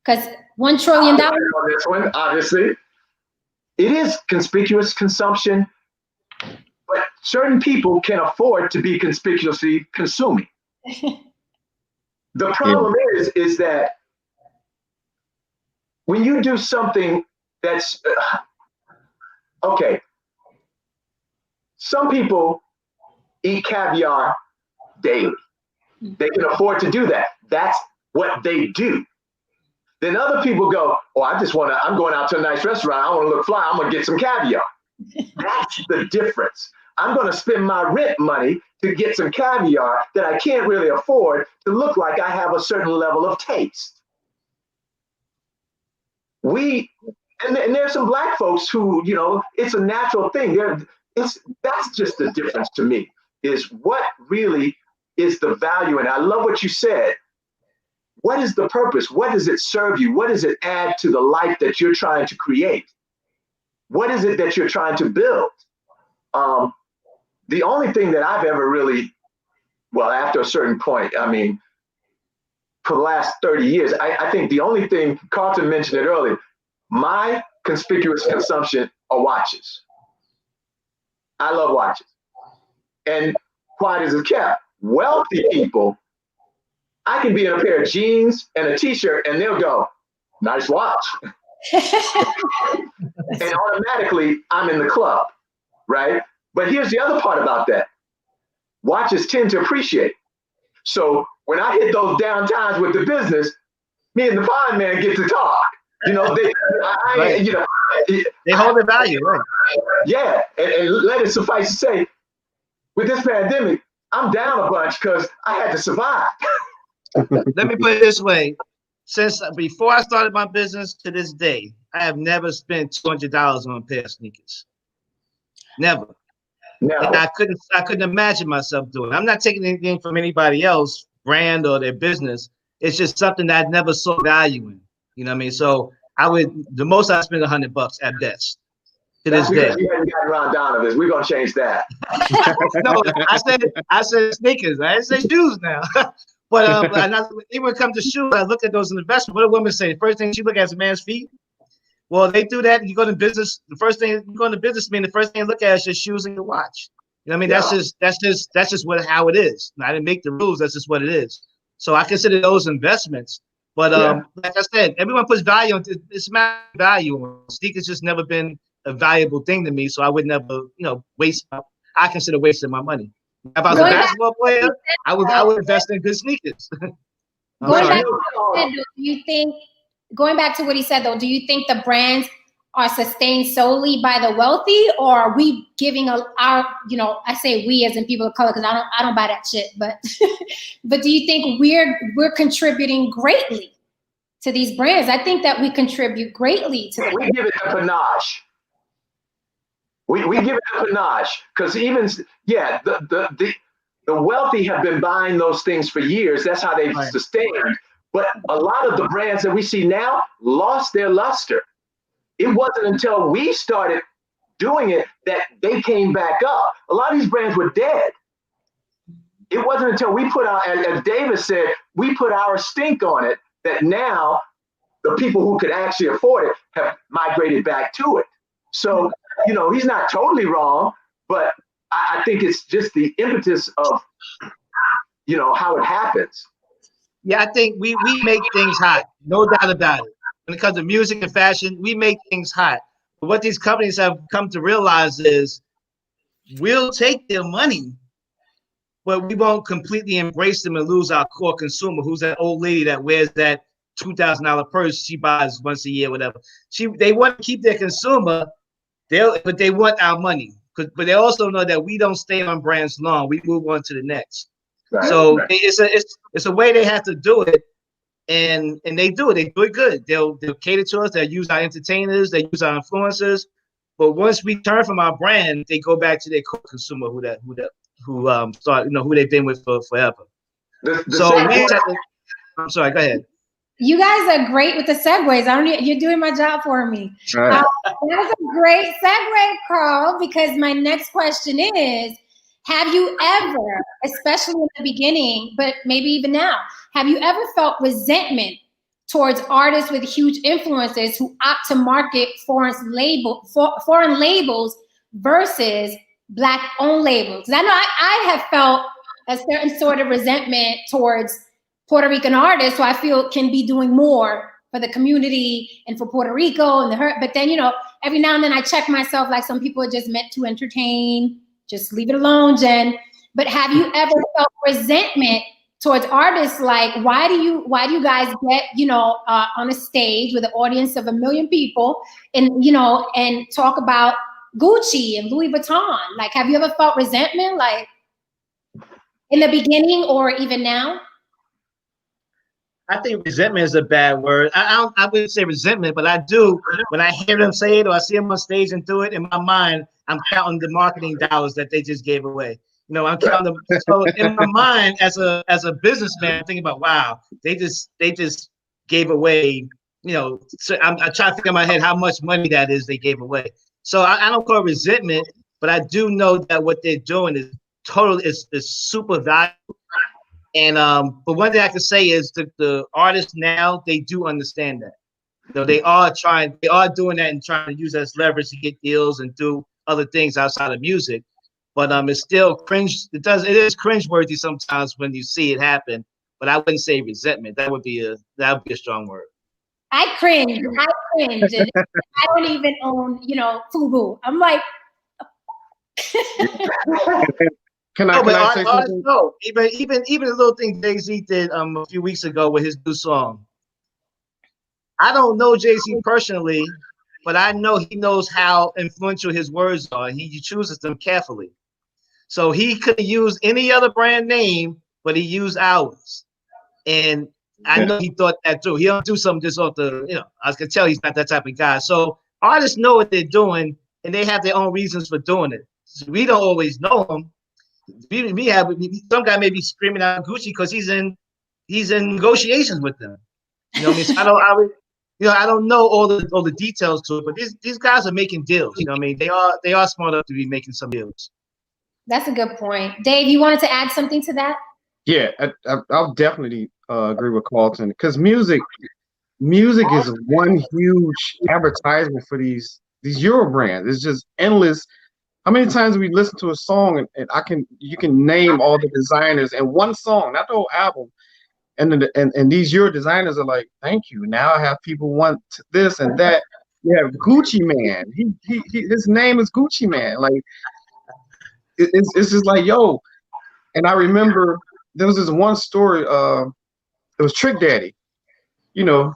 Because $1 trillion. On this one, obviously, it is conspicuous consumption, but certain people can afford to be conspicuously consuming. The problem is that when you do something that's okay, some people eat caviar daily. They can afford to do that. That's what they do. Then other people go, oh, I'm going out to a nice restaurant. I want to look fly. I'm going to get some caviar. That's the difference. I'm going to spend my rent money to get some caviar that I can't really afford to look like I have a certain level of taste. And there's some Black folks who, you know, it's a natural thing. That's just the difference to me, is what really is the value. And I love what you said. What is the purpose? What does it serve you? What does it add to the life that you're trying to create? What is it that you're trying to build? The only thing that I've ever really, well, after a certain point, I mean, for the last 30 years, I think the only thing, Carlton mentioned it earlier, my conspicuous consumption are watches. I love watches. And quiet as it's kept, wealthy people, I can be in a pair of jeans and a t-shirt and they'll go, nice watch. And automatically I'm in the club, right? But here's the other part about that. Watches tend to appreciate. So when I hit those down times with the business, me and the fine man get to talk. You know, they hold their value, right? Yeah, and let it suffice to say, with this pandemic, I'm down a bunch because I had to survive. Let me put it this way. Since before I started my business to this day, I have never spent $200 on a pair of sneakers. Never. And I couldn't imagine myself doing it. I'm not taking anything from anybody else, brand or their business. It's just something that I never saw value in. You know what I mean? So the most I spend $100 at best to this day. You haven't gotten around Donovan. We're gonna change that. No, I said sneakers. I didn't say shoes now. But even when it comes to shoes, I look at those in investment. What do women say? The first thing she look at is a man's feet. Well, they do that. You go to business. The first thing you go into business, the first thing you look at is your shoes and your watch. You know what I mean? Yeah. That's just how it is. I didn't make the rules. That's just what it is. So I consider those investments. But like I said, everyone puts value on it's my value. Sneakers just never been a valuable thing to me. So I would never, waste. I consider wasting my money. If I was a basketball player, I would invest in good sneakers. Going back to what he said, though, do you think the brands are sustained solely by the wealthy, or are we giving our, I say we as in people of color, because I don't buy that shit, but but do you think we're contributing greatly to these brands? I think that we contribute greatly to we give it a panache. We give it a panache, because even the wealthy have been buying those things for years. That's how they've sustained. But a lot of the brands that we see now lost their luster. It wasn't until we started doing it that they came back up. A lot of these brands were dead. It wasn't until we put our, as David said, we put our stink on it that now the people who could actually afford it have migrated back to it. So, he's not totally wrong, but I think it's just the impetus of, how it happens. Yeah, I think we make things hot, no doubt about it. When it comes to music and fashion, we make things hot. But what these companies have come to realize is we'll take their money, but we won't completely embrace them and lose our core consumer, who's that old lady that wears that $2,000 purse she buys once a year, whatever. They want to keep their consumer, but they want our money. But they also know that we don't stay on brands long. We move on to the next. Right. So it's a way they have to do it, and they do it. They do it good. They'll cater to us. They'll use our entertainers. They use our influencers. But once we turn from our brand, they go back to their core consumer, who they've been with for forever. I'm sorry. Go ahead. You guys are great with the segues. You're doing my job for me. Right. That was a great segue, Carl, because my next question is, have you ever, especially in the beginning, but maybe even now, have you ever felt resentment towards artists with huge influences who opt to market foreign labels versus Black-owned labels? Because I know I have felt a certain sort of resentment towards Puerto Rican artists who I feel can be doing more for the community and for Puerto Rico but then, every now and then I check myself, like some people are just meant to entertain. Just leave it alone, Jen. But have you ever felt resentment towards artists? Like, why do you guys get, on a stage with an audience of 1 million people and talk about Gucci and Louis Vuitton? Like, have you ever felt resentment, like in the beginning or even now? I think resentment is a bad word. I wouldn't say resentment, but I do. When I hear them say it or I see them on stage and do it, in my mind, I'm counting the marketing dollars that they just gave away. You know, I'm counting them. So in my mind, as a businessman, I'm thinking about, wow, they just gave away. You know, so I try to think in my head how much money that is they gave away. So I don't call it resentment, but I do know that what they're doing is totally is super valuable. And but one thing I can say is the artists now, they do understand that. You know, they are doing that and trying to use that as leverage to get deals and do other things outside of music. But it's still cringe. It is cringeworthy sometimes when you see it happen. But I wouldn't say resentment. That would be a strong word. I cringe. And I don't even own, you know, FUBU. I'm like, Can I say something? No, even the little thing Jay-Z did a few weeks ago with his new song. I don't know Jay-Z personally, but I know he knows how influential his words are. He chooses them carefully. So he could have used any other brand name, but he used ours. And I know he thought that too. He don't do something just off the, you know, I can tell he's not that type of guy. So artists know what they're doing, and they have their own reasons for doing it. So we don't always know them. Some guy may be screaming out Gucci because he's in negotiations with them. You know what I mean? So I don't know all the details to it, but these guys are making deals. You know what I mean? They are smart enough to be making some deals. that's a good point. Dave, you wanted to add something to that? Yeah, I'll definitely agree with Carlton, because music is one huge advertisement for these Euro brands. It's just endless. How many times we listen to a song and you can name all the designers in one song, not the whole album, and these Euro designers are like, thank you. Now I have people want this and that. You have Gucci Man. His name is Gucci Man. Like it's just like, yo. And I remember there was this one story. It was Trick Daddy. You know,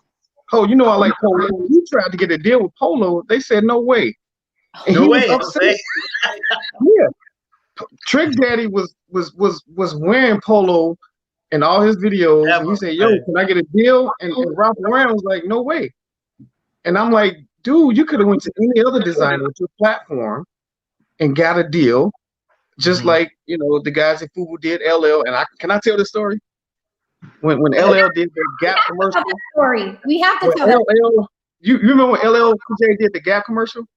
I like Polo. He tried to get a deal with Polo. They said no way. And no way. Yeah, Trick Daddy was wearing Polo in all his videos, and he said, "Yo, can I get a deal?" And Ralph Lauren was like, "No way." And I'm like, "Dude, you could have went to any other designer with your platform and got a deal, just like the guys at FUBU did LL." And can I tell the story? When LL did the Gap commercial, story. We have to tell LL. You remember when LL did the Gap commercial?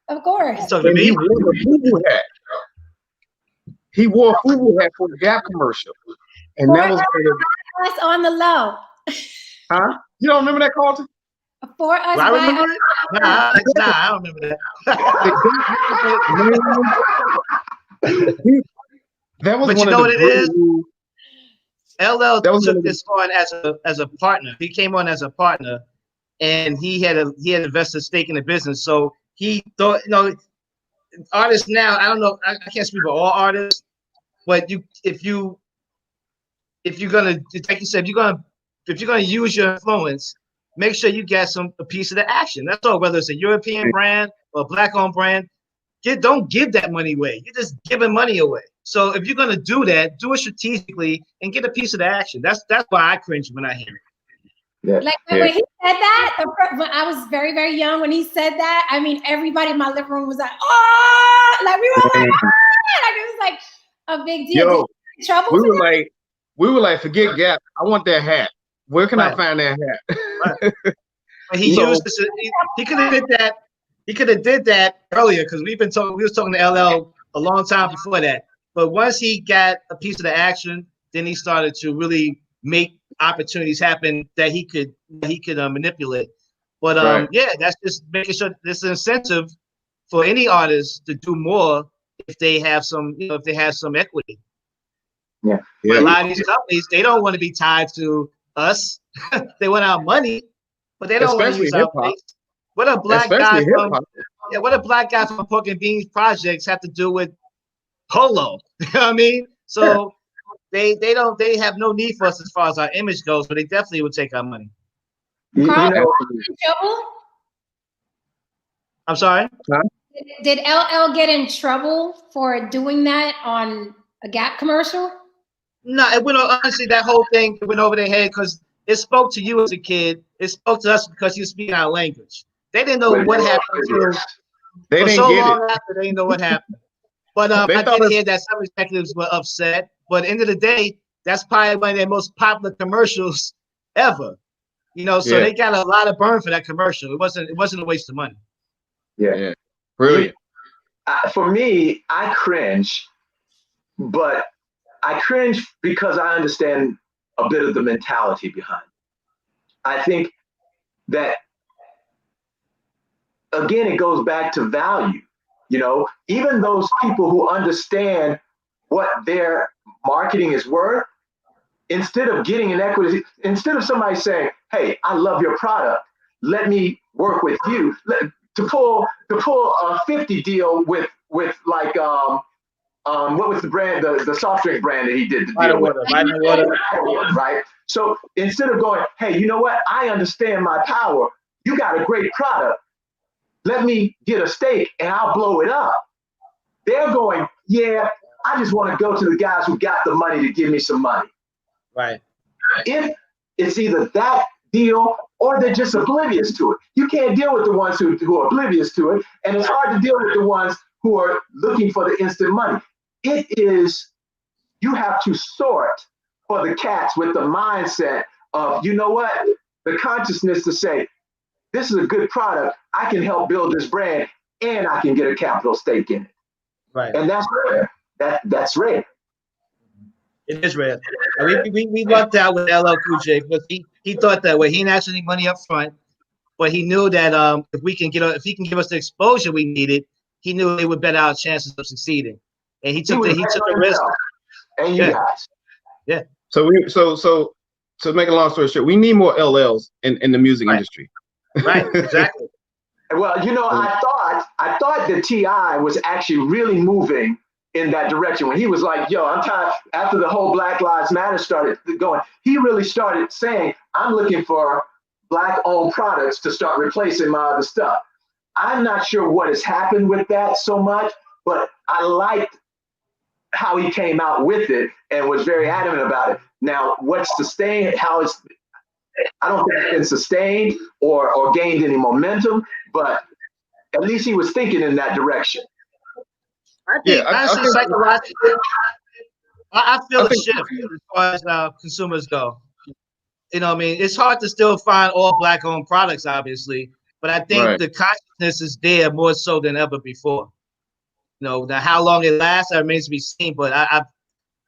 Of course. And he wore the FUBU hat. He wore a FUBU hat for the Gap commercial, and that was on the low. Huh? You don't remember that, Carlton? For us, I remember it. Nah, I don't remember that. That was but one you know of what it is? LL took this on as a partner. He came on as a partner, and he had invested stake in the business. So he thought, artists now, I don't know, I can't speak for all artists, but if you're gonna, like you said, if you're gonna use your influence, make sure you get a piece of the action. That's all. Whether it's a European brand or a Black-owned brand, don't give that money away. You're just giving money away. So if you're gonna do that, do it strategically and get a piece of the action. That's why I cringe when I hear it. Yeah. Like when he said that, when I was very, very young, when he said that, I mean, everybody in my living room was like, "Oh!" Like we were like, "Oh!" Like it was like a big deal. Yo, trouble? We were like, forget Gap. I want that hat. Where can I find that hat? Right. He could have did that. He could have did that earlier because we was talking to LL a long time before that. But once he got a piece of the action, then he started to really make opportunities happen that he could manipulate. But yeah, that's just making sure there's an incentive for any artist to do more if they have some, equity. Yeah. But a lot of these companies, they don't want to be tied to us. They want our money, but they don't want to use our face. What a black guy from Pork and Beans Projects have to do with Polo? You know what I mean? So they have no need for us as far as our image goes, but they definitely would take our money. Carl, I'm sorry? Did LL get in trouble for doing that on a Gap commercial? No, it went honestly. That whole thing went over their head because it spoke to you as a kid. It spoke to us because you speak our language. They didn't know what happened to. They for didn't so get long it. after, they didn't know what happened. But They I thought did hear that some executives were upset. But at the end of the day, that's probably one of their most popular commercials ever. You know, so Yeah. they got a lot of burn for that commercial. It wasn't a waste of money. Yeah. Brilliant. For me, I cringe, but I cringe because I understand a bit of the mentality behind it. I think that, again, it goes back to value. You know, even those people who understand what their marketing is worth, instead of getting an equity, instead of somebody saying, hey, I love your product, let me work with you, to pull a 50 deal with like what was the brand, the soft drink brand that he did the deal with? Vitamin water. Right. So instead of going, hey, you know what? I understand my power. You got a great product. Let me get a stake and I'll blow it up. They're going, yeah, I just want to go to the guys who got the money to give me some money. Right. If it's either that deal or they're just oblivious to it. You can't deal with the ones who are oblivious to it. And it's hard to deal with the ones who are looking for the instant money. It is, you have to sort for the cats with the mindset of, you know what, the consciousness to say, this is a good product, I can help build this brand, and I can get a capital stake in it. Right. And that's rare. That's rare. It is rare. We lucked out with LL Cool J because he thought that way. He didn't ask any money up front, but he knew that if he can give us the exposure we needed, he knew it would better our chances of succeeding. And he took the risk. And you guys. Yeah. So to make a long story short, we need more LLs in the music industry. Right, exactly. Well, you know, I thought that T.I. was actually really moving in that direction when he was like, yo, I'm tired. After the whole Black Lives Matter started going, he really started saying, I'm looking for Black-owned products to start replacing my other stuff. I'm not sure what has happened with that so much, but I liked how he came out with it and was very adamant about it. Now, what's sustained, I don't think it's been sustained or gained any momentum, but at least he was thinking in that direction. I think, honestly, psychologically, I feel a shift as far as consumers go. You know, I mean, it's hard to still find all Black-owned products, obviously, but I think the consciousness is there more so than ever before. You know, now how long it lasts, that remains to be seen, but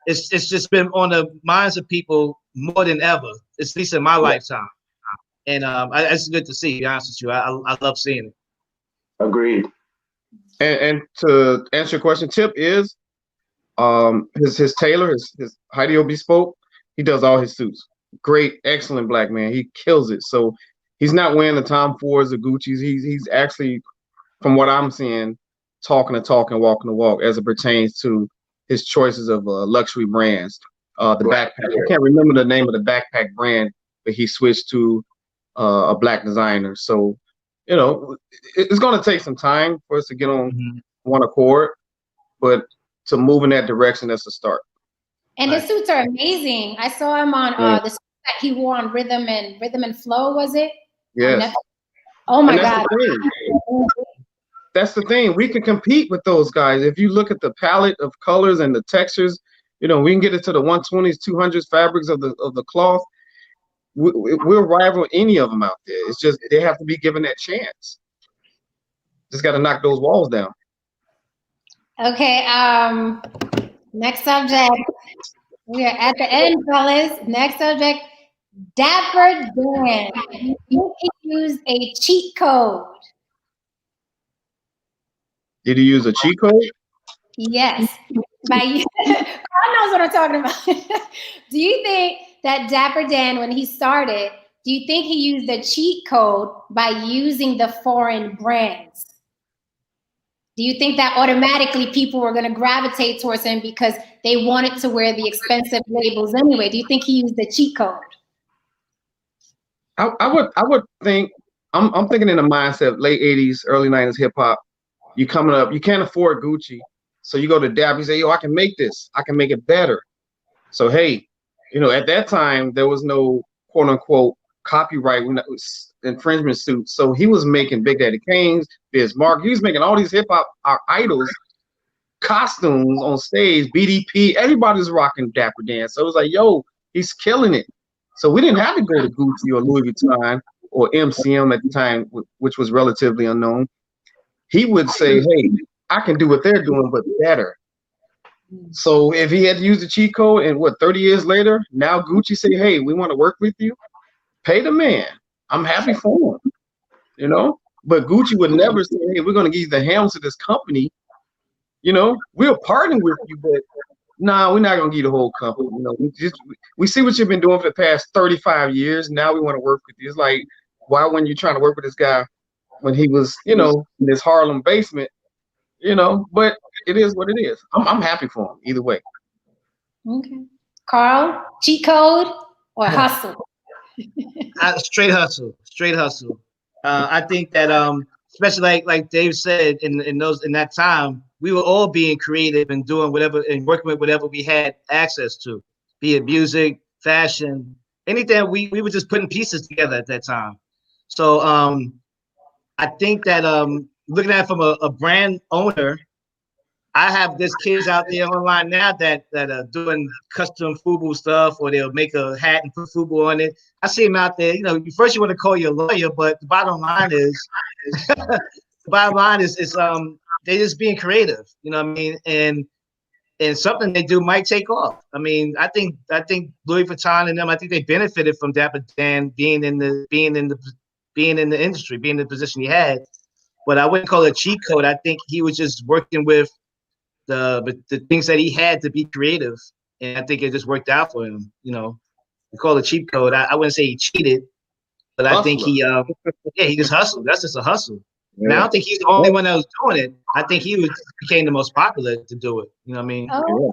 it's just been on the minds of people more than ever, at least in my lifetime. And it's good to see, to be honest with you. I love seeing it. Agreed. And to answer your question, Tip is his tailor, his Hideo Bespoke, he does all his suits. Great, excellent Black man. He kills it. So he's not wearing the Tom Fords or Gucci's. He's actually, from what I'm seeing, talking the talk and walking the walk as it pertains to his choices of luxury brands. The backpack, I can't remember the name of the backpack brand, but he switched to a Black designer. So, you know, it's going to take some time for us to get on one accord, but to move in that direction, that's a start. And his suits are amazing. I saw him on the suit that he wore on Rhythm and Flow, was it? Yes. Oh my God. That's the thing. We can compete with those guys. If you look at the palette of colors and the textures, you know, we can get it to the 120s, 200s fabrics of the cloth. We'll rival any of them out there. It's just they have to be given that chance. Just got to knock those walls down. Okay. Next subject. We are at the end, fellas. Next subject. Dapper Dan. You think he used a cheat code? Did he use a cheat code? Yes. Carl knows what I'm talking about. Do you think that Dapper Dan, when he started, do you think he used a cheat code by using the foreign brands? Do you think that automatically people were going to gravitate towards him because they wanted to wear the expensive labels anyway? Do you think he used the cheat code? I would think, I'm thinking in the mindset of late 80s, early 90s hip hop. You coming up, you can't afford Gucci, so you go to Dap. You say, yo, I can make this. I can make it better. So hey, you know, at that time there was no quote unquote copyright when it was infringement suits. So he was making Big Daddy Kane's, Biz Mark. He was making all these hip hop our idols costumes on stage. BDP, everybody's rocking Dapper Dan. So it was like, yo, he's killing it. So we didn't have to go to Gucci or Louis Vuitton or MCM at the time, which was relatively unknown. He would say, hey, I can do what they're doing, but better. So if he had to use the cheat code, and what, 30 years later, now Gucci say, hey, we want to work with you, pay the man. I'm happy for him, you know? But Gucci would never say, hey, we're going to give you the helms of this company. You know, we'll partner with you, but nah, we're not going to give you the whole company. You know, we see what you've been doing for the past 35 years. Now we want to work with you. It's like, why when you're trying to work with this guy when he was, you know, in this Harlem basement, you know, but it is what it is. I'm happy for him either way. Okay. Carl, cheat code or hustle? Straight hustle, straight hustle. I think that especially like Dave said, in that time, we were all being creative and doing whatever and working with whatever we had access to, be it music, fashion, anything. We were just putting pieces together at that time. So I think that looking at it from a brand owner, I have this kids out there online now that are doing custom FUBU stuff, or they'll make a hat and put FUBU on it. I see them out there. You know, first you want to call your lawyer, but the bottom line is, they're just being creative. You know what I mean? And something they do might take off. I mean, I think Louis Vuitton and them, I think they benefited from Dapper Dan being in the industry, being in the position he had. But I wouldn't call it a cheat code. I think he was just working with the things that he had to be creative, and I think it just worked out for him. You know, we call it cheat code. I wouldn't say he cheated, but I think he he just hustled. That's just a hustle. Yeah. And I don't think he's the only one that was doing it. I think he became the most popular to do it. You know what I mean? Oh.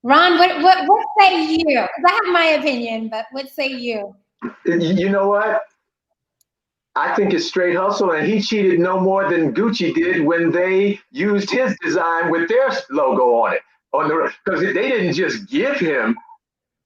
Ron, what say you? Because I have my opinion, but what say you? You know what? I think it's straight hustle, and he cheated no more than Gucci did when they used his design with their logo on it. Because they didn't just give him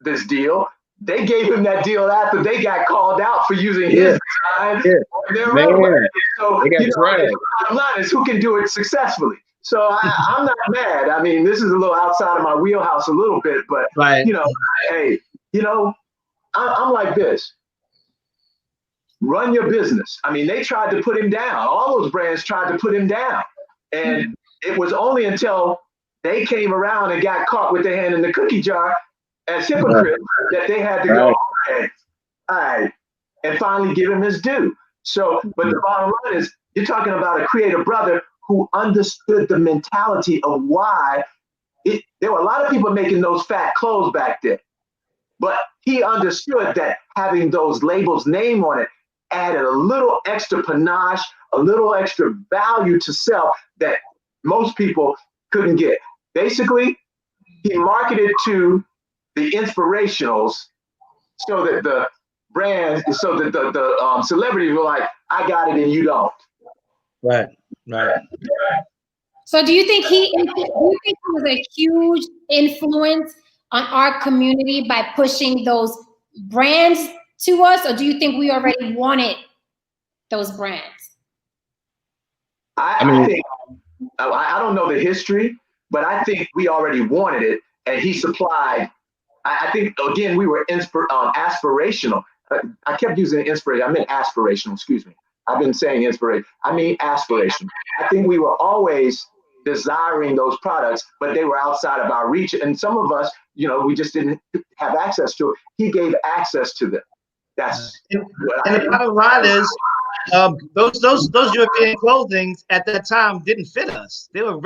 this deal; they gave him that deal after they got called out for using his design on their own. So you know, the bottom line is who can do it successfully. So I'm not mad. I mean, this is a little outside of my wheelhouse a little bit, but you know, hey, you know, I'm like this. Run your business. I mean, they tried to put him down. All those brands tried to put him down. And it was only until they came around and got caught with their hand in the cookie jar as hypocrites that they had to go, okay, all right, and finally give him his due. So, but the bottom line is, you're talking about a creative brother who understood the mentality of why there were a lot of people making those fat clothes back then. But he understood that having those labels' name on it added a little extra panache, a little extra value to self that most people couldn't get. Basically, he marketed to the inspirationals so that the brands, so that the celebrities were like, I got it and you don't. Right. So do you think he was a huge influence on our community by pushing those brands to us, or do you think we already wanted those brands? I think, I don't know the history, but I think we already wanted it, and he supplied. I think, again, we were aspirational. I kept using inspiration. I meant aspirational, excuse me. I've been saying inspiration. I mean aspiration. I think we were always desiring those products, but they were outside of our reach. And some of us, you know, we just didn't have access to it. He gave access to them. That's and the bottom line is, those European clothing at that time didn't fit us. They were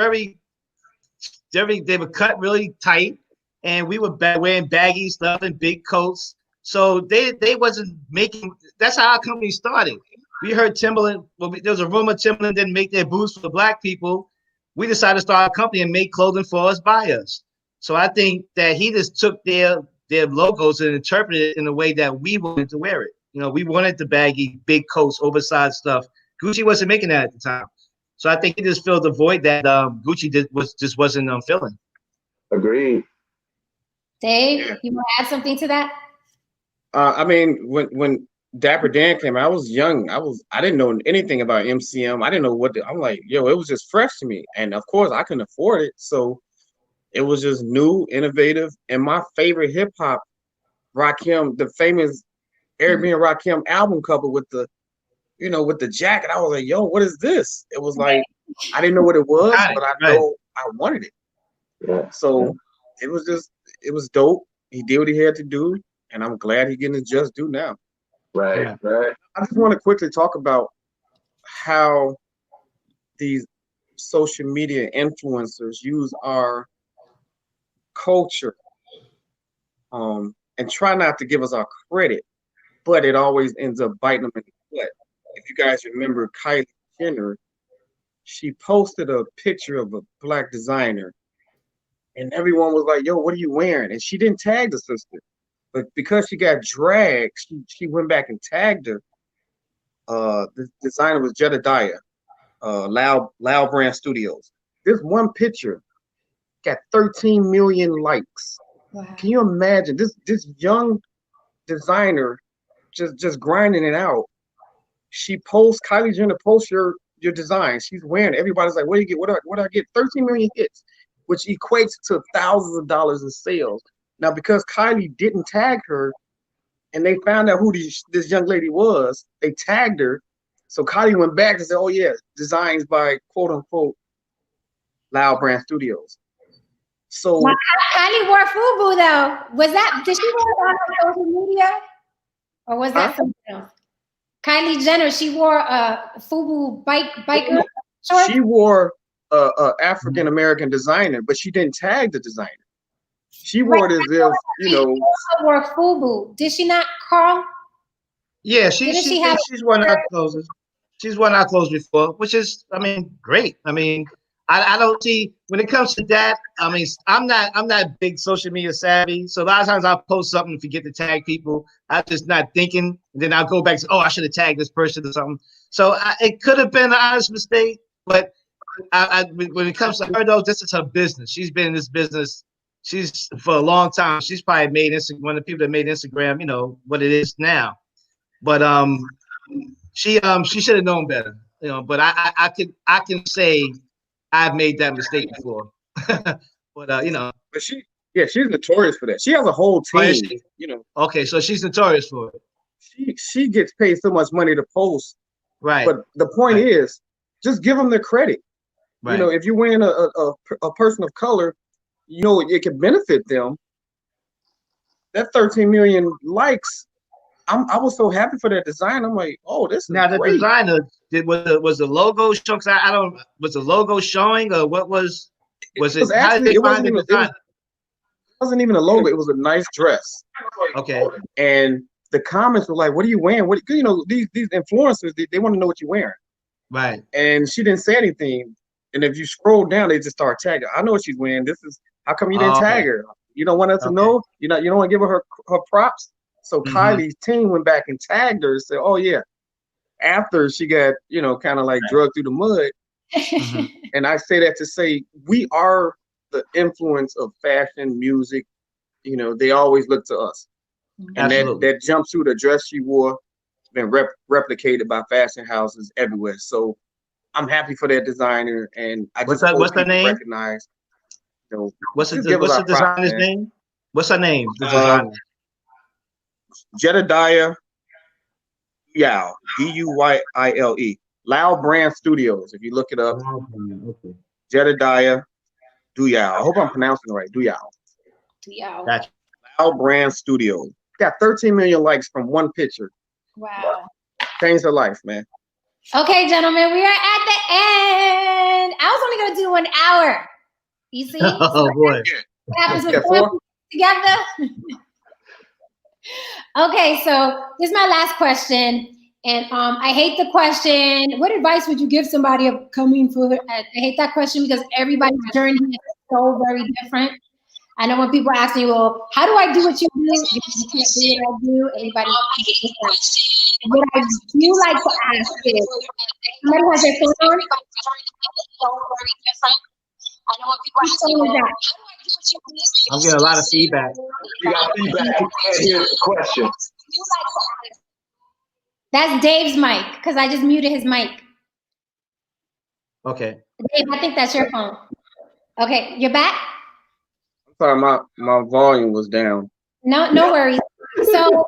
they were cut really tight, and we were wearing baggy stuff and big coats. So they wasn't making. That's how our company started. We heard Timberland. Well, there was a rumor Timberland didn't make their boots for Black people. We decided to start a company and make clothing for us by us. So I think that he just took their logos and interpreted it in a way that we wanted to wear it. You know, we wanted the baggy, big coats, oversized stuff. Gucci wasn't making that at the time. So I think he just filled the void that Gucci wasn't filling. Agreed. Dave, you want to add something to that? I mean, when Dapper Dan came out, I was young. I didn't know anything about MCM. I didn't know I'm like, yo, it was just fresh to me. And of course I couldn't afford it. So it was just new, innovative. And my favorite hip hop, Rakim, the famous Arabian Rakim album cover with the, with the jacket. I was like, yo, what is this? It was like, I didn't know what it was, but I know I wanted it. Yeah. So it was dope. He did what he had to do. And I'm glad he's getting his just due now. Right. I just want to quickly talk about how these social media influencers use our culture and try not to give us our credit, but it always ends up biting them in the butt. If you guys remember Kylie Jenner, she posted a picture of a Black designer and everyone was like, yo, what are you wearing? And she didn't tag the sister. But because she got dragged, she went back and tagged her. The designer was Jedediah, Loud Brand Studios. This one picture got 13 million likes. Wow. Can you imagine this young designer just grinding it out? She posts, Kylie Jenner posts your design. She's wearing it. Everybody's like, what do you get? What do I get? 13 million hits, which equates to thousands of dollars in sales. Now, because Kylie didn't tag her and they found out who this young lady was, they tagged her. So Kylie went back and said, oh, yeah, designs by, quote unquote, Loud Brand Studios. So now, Kylie wore FUBU, though. Did she wear it on social media? Or was that something else? Kylie Jenner, she wore a FUBU biker shorts? She wore a African-American designer, but she didn't tag the designer. She wore it as if, She also wore FUBU. Did she not, Carl? Yeah, she's worn our clothes. She's worn our clothes before, which is, I mean, great. I mean, I don't see, when it comes to that, I mean, I'm not big social media savvy. So a lot of times I'll post something and forget to tag people. I'm just not thinking. And then I'll go back and say, oh, I should have tagged this person or something. So it could have been an honest mistake. But when it comes to her, though, this is her business. She's been in this business. She's for a long time. She's probably made one of the people that made Instagram, what it is now. But she should have known better, But I can say I've made that mistake before. But But she's notorious for that. She has a whole team, Okay, so she's notorious for it. She gets paid so much money to post. Right. But the point is, just give them the credit. Right. If you're wearing a person of color, it can benefit them. That 13 million likes, I was so happy for that design. I'm like, oh, this is now the great. Designer was the logo showing? Was the logo showing or what was it? Actually, it wasn't even a logo. It was a nice dress. Okay. And the comments were like, "What are you wearing? These influencers, they want to know what you're wearing." Right. And she didn't say anything. And if you scroll down, they just start tagging. I know what she's wearing. How come you didn't tag her? You don't want her to know. You don't want to give her props. So Kylie's team went back and tagged her and said, "Oh yeah." After she got kind of like drugged through the mud. And I say that to say we are the influence of fashion, music. They always look to us. And that jumpsuit, the dress she wore, been replicated by fashion houses everywhere. So I'm happy for that designer, and I just what's her name? Recognize. What's the designer's name? What's her name? The designer. Jedediah Duyale, Duyile. Loud Brand Studios. If you look it up, Jedediah Duyale. I hope I'm pronouncing it right. Duyale. Gotcha. Loud Brand Studios. Got 13 million likes from one picture. Wow. Changed her life, man. Okay, gentlemen, we are at the end. I was only going to do 1 hour. You see? Oh, boy. What happens with 4 people together? Okay, so this is my last question. And I hate the question. What advice would you give somebody coming for? I hate that question because everybody's journey is so very different. I know when people ask me, well, how do I do what you do? You can't do what I do. Everybody. what I do like to ask is, somebody has their phone on? Whose phone is that? I'm getting a lot of feedback. You got feedback. You can't hear the question. That's Dave's mic, because I just muted his mic. Okay. Dave, I think that's your phone. Okay, you're back? I'm sorry, my volume was down. No worries. So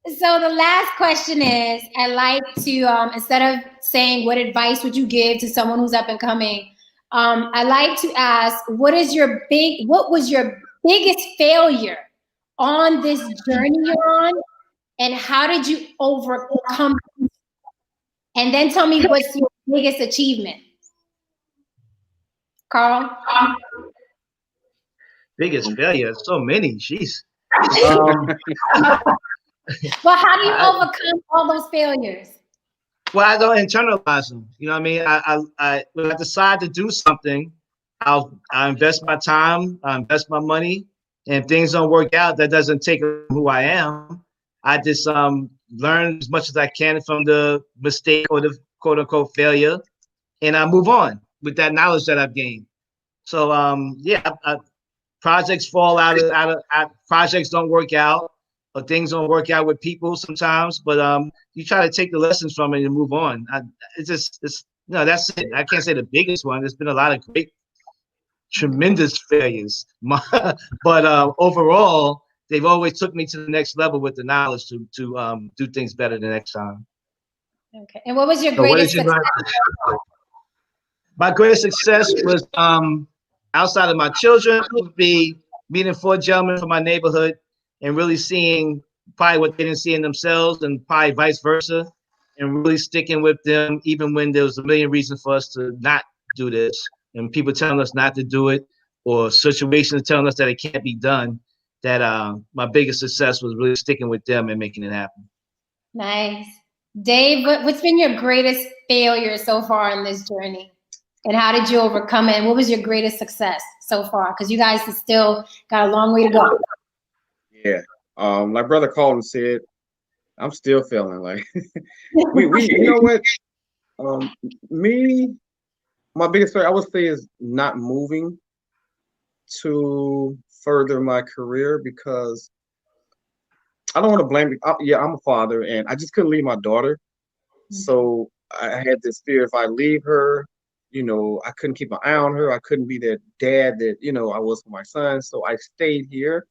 the last question is, I like to, instead of saying what advice would you give to someone who's up and coming, I like to ask, what was your biggest failure on this journey you're on, and how did you overcome it? And then tell me what's your biggest achievement. Carl? Biggest failure, so many, jeez. Well, how do you overcome all those failures? Well, I don't internalize them. You know what I mean? When I decide to do something, I invest my time, I invest my money, and if things don't work out, that doesn't take who I am. I just learn as much as I can from the mistake or the quote unquote failure, and I move on with that knowledge that I've gained. So projects fall out of projects don't work out, or things don't work out with people sometimes, but you try to take the lessons from it and move on. That's it. I can't say the biggest one. There's been a lot of great, tremendous failures, but overall, they've always took me to the next level with the knowledge to do things better the next time. Okay. And what was your greatest success? My greatest success was outside of my children would be meeting 4 gentlemen from my neighborhood and really seeing probably what they didn't see in themselves, and probably vice versa, and really sticking with them even when there was a million reasons for us to not do this, and people telling us not to do it, or situations telling us that it can't be done. That my biggest success was really sticking with them and making it happen. Nice. Dave, what's been your greatest failure so far in this journey? And how did you overcome it? And what was your greatest success so far? Because you guys have still got a long way to go. Yeah. Like Brother Colton said, I'm still feeling like we you know what? My biggest failure, I would say, is not moving to further my career, because I don't want to blame it. I'm a father, and I just couldn't leave my daughter. So I had this fear, if I leave her, I couldn't keep an eye on her. I couldn't be that dad that, I was for my son. So I stayed here,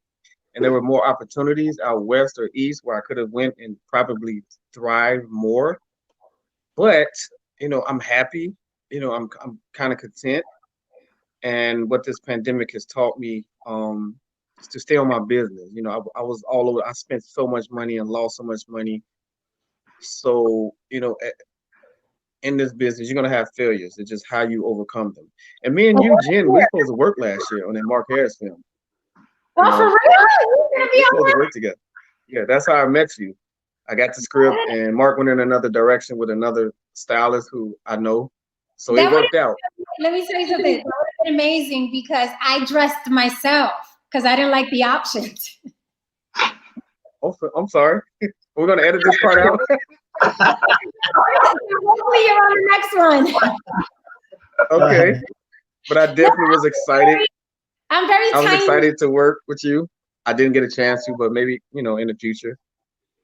and there were more opportunities out west or east where I could have went and probably thrived more. But, I'm happy. I'm kind of content. And what this pandemic has taught me is to stay on my business. I was all over. I spent so much money and lost so much money. So, in this business, you're going to have failures. It's just how you overcome them. And me and you, Jen, we were supposed to work last year on that Mark Harris film. Oh, for real? We were supposed to work together. Yeah, that's how I met you. I got the script, and Mark went in another direction with another stylist who I know. So it worked out. Let me tell you something. That would have been amazing, because I dressed myself because I didn't like the options. Oh, I'm sorry. We're going to edit this part out. Hopefully you're on the next one. Okay. But I definitely was excited. I'm very I was excited to work with you. I didn't get a chance to, but maybe, in the future.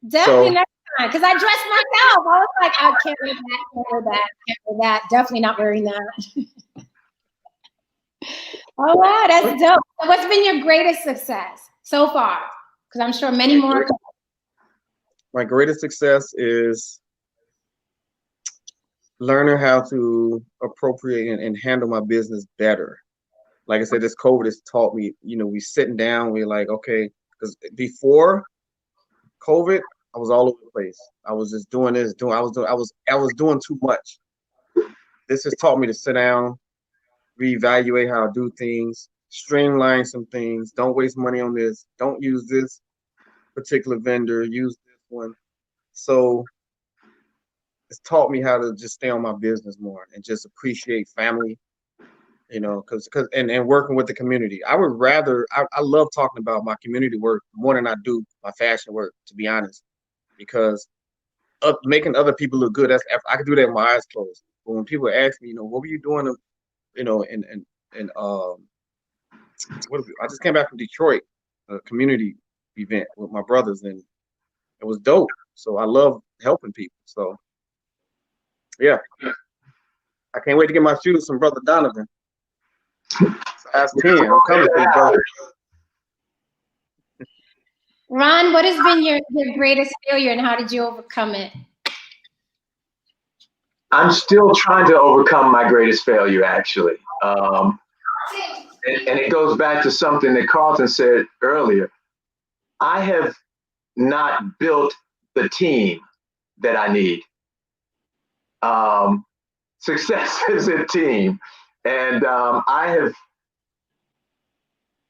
Definitely next time, because I dressed myself. I was like, I can't wear that, can't wear that, can't wear that. Definitely not wearing that. Oh, wow, that's dope. So what's been your greatest success so far? Because I'm sure many more. My greatest success is learning how to appropriate and handle my business better. Like I said, this COVID has taught me, we sitting down, we're like, okay, because before COVID, I was all over the place. I was just doing this, I was doing too much. This has taught me to sit down, reevaluate how I do things, streamline some things, don't waste money on this, don't use this particular vendor, use this one. So it's taught me how to just stay on my business more and just appreciate family, because and working with the community. I would rather, I love talking about my community work more than I do my fashion work, to be honest, because making other people look good. I can do that with my eyes closed. But when people ask me, what were you doing? I just came back from Detroit, a community event with my brothers, and it was dope. So I love helping people. So yeah, I can't wait to get my shoes from Brother Donovan. Size 10. I'm coming for you, brother. Ron, what has been your greatest failure and how did you overcome it? I'm still trying to overcome my greatest failure, actually. And it goes back to something that Carlton said earlier. I have not built the team that I need. Success is a team. And I have,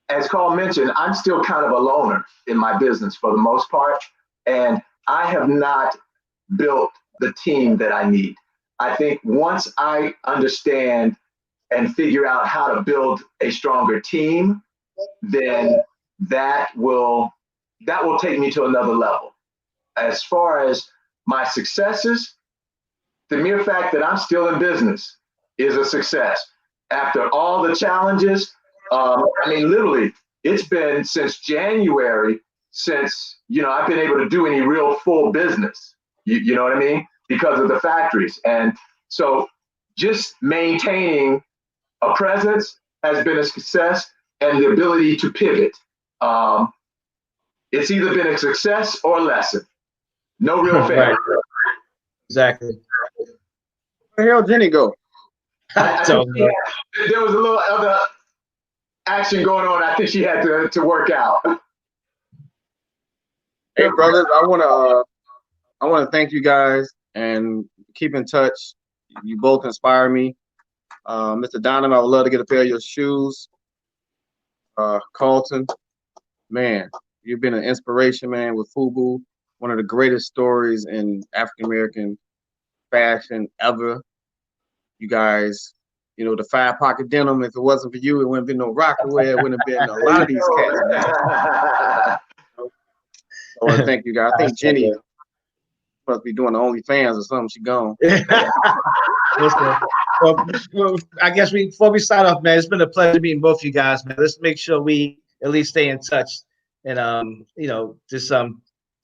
as Carl mentioned, I'm still kind of a loner in my business for the most part. And I have not built the team that I need. I think once I understand and figure out how to build a stronger team, then that will take me to another level. As far as my successes, the mere fact that I'm still in business is a success. After all the challenges, literally, it's been since January since, I've been able to do any real full business. You know what I mean? Because of the factories. And so just maintaining a presence has been a success, and the ability to pivot. It's either been a success or a lesson. No real failure. Exactly. Where the hell Jenny go? I think there was a little other action going on. I think she had to work out. Hey, brothers, I want to thank you guys and keep in touch. You both inspire me. Mr. Donovan, I would love to get a pair of your shoes. Carlton, man, you've been an inspiration, man, with FUBU. One of the greatest stories in African American fashion ever. You guys, the 5-pocket denim, if it wasn't for you, it wouldn't be no Rockaway. It wouldn't have been a lot of these cats, man. I want to thank you guys. I think Jenny must be doing the OnlyFans or something. She gone. Well, I guess before we start off, man, it's been a pleasure meeting both of you guys, man. Let's make sure we at least stay in touch and just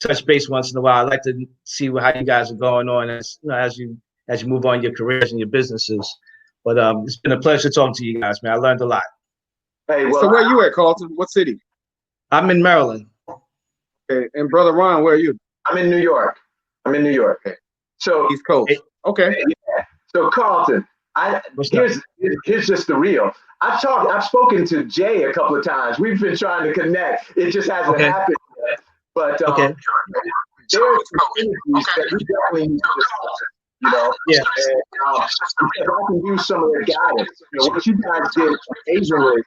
touch base once in a while. I'd like to see how you guys are going on as you move on your careers and your businesses. But it's been a pleasure talking to you guys, man. I learned a lot. Hey, well, so where you at, Carlton? What city? I'm in Maryland. Okay, and Brother Ron, where are you? I'm in New York. Okay. So East Coast. Okay. Yeah. So Carlton, here's just the real. I've spoken to Jay a couple of times. We've been trying to connect. It just hasn't happened yet. But there are some synergies that we definitely need to discuss. Yeah. And, because I can use some of their guidance. What you guys did occasionally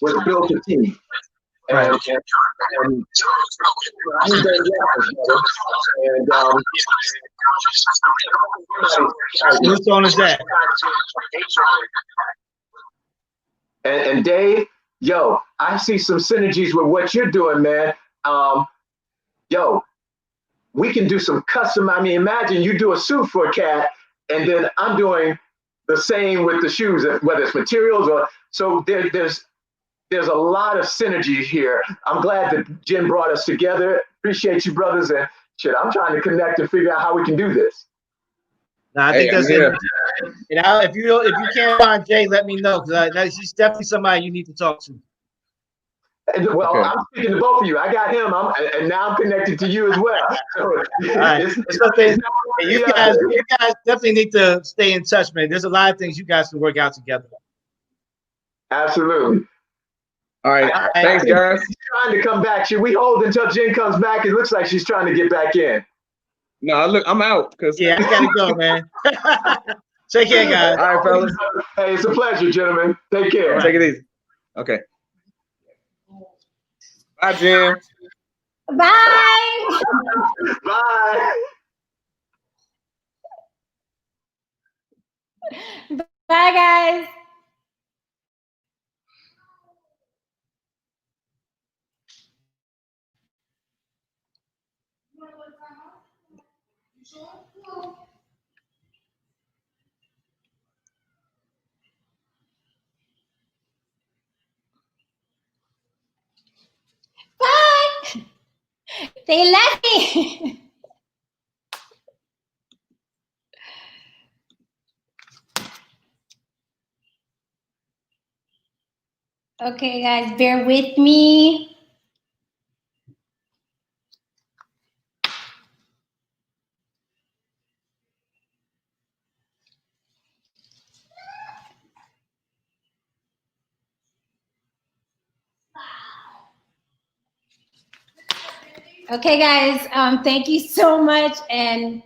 was build a team. Right. And whose phone is that? And Dave, I see some synergies with what you're doing, man. We can do some custom. Imagine you do a suit for a cat, and then I'm doing the same with the shoes, whether it's materials or so. There's a lot of synergy here. I'm glad that Jen brought us together. Appreciate you, brothers, and shit. I'm trying to connect and figure out how we can do this. No, I think that's it. If you can't find Jay, let me know, because he's definitely somebody you need to talk to. Well, okay. I'm speaking to both of you. I got him, and now I'm connected to you as well. So you guys definitely need to stay in touch, man. There's a lot of things you guys can work out together. Absolutely. All right. Thanks, guys. She's trying to come back. Should we hold until Jen comes back? It looks like she's trying to get back in. No, look, I'm out. Yeah, I gotta go, man. Take care, guys. All right, fellas. Hey, it's a pleasure, gentlemen. Take care. Take it easy. Okay. Bye, Jen. Bye. Bye. Bye, guys. Bye. They left me. Okay, guys, bear with me. Okay, guys, thank you so much, and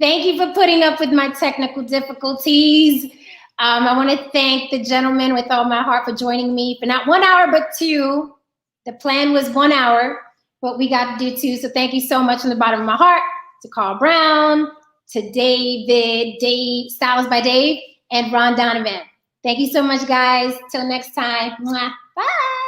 thank you for putting up with my technical difficulties. I want to thank the gentleman with all my heart for joining me for not 1 hour, but 2. The plan was 1 hour, but we got to do 2. So thank you so much from the bottom of my heart to Carl Brown, to David, Stylist by Dave, and Ron Donovan. Thank you so much, guys. Till next time. Mwah. Bye.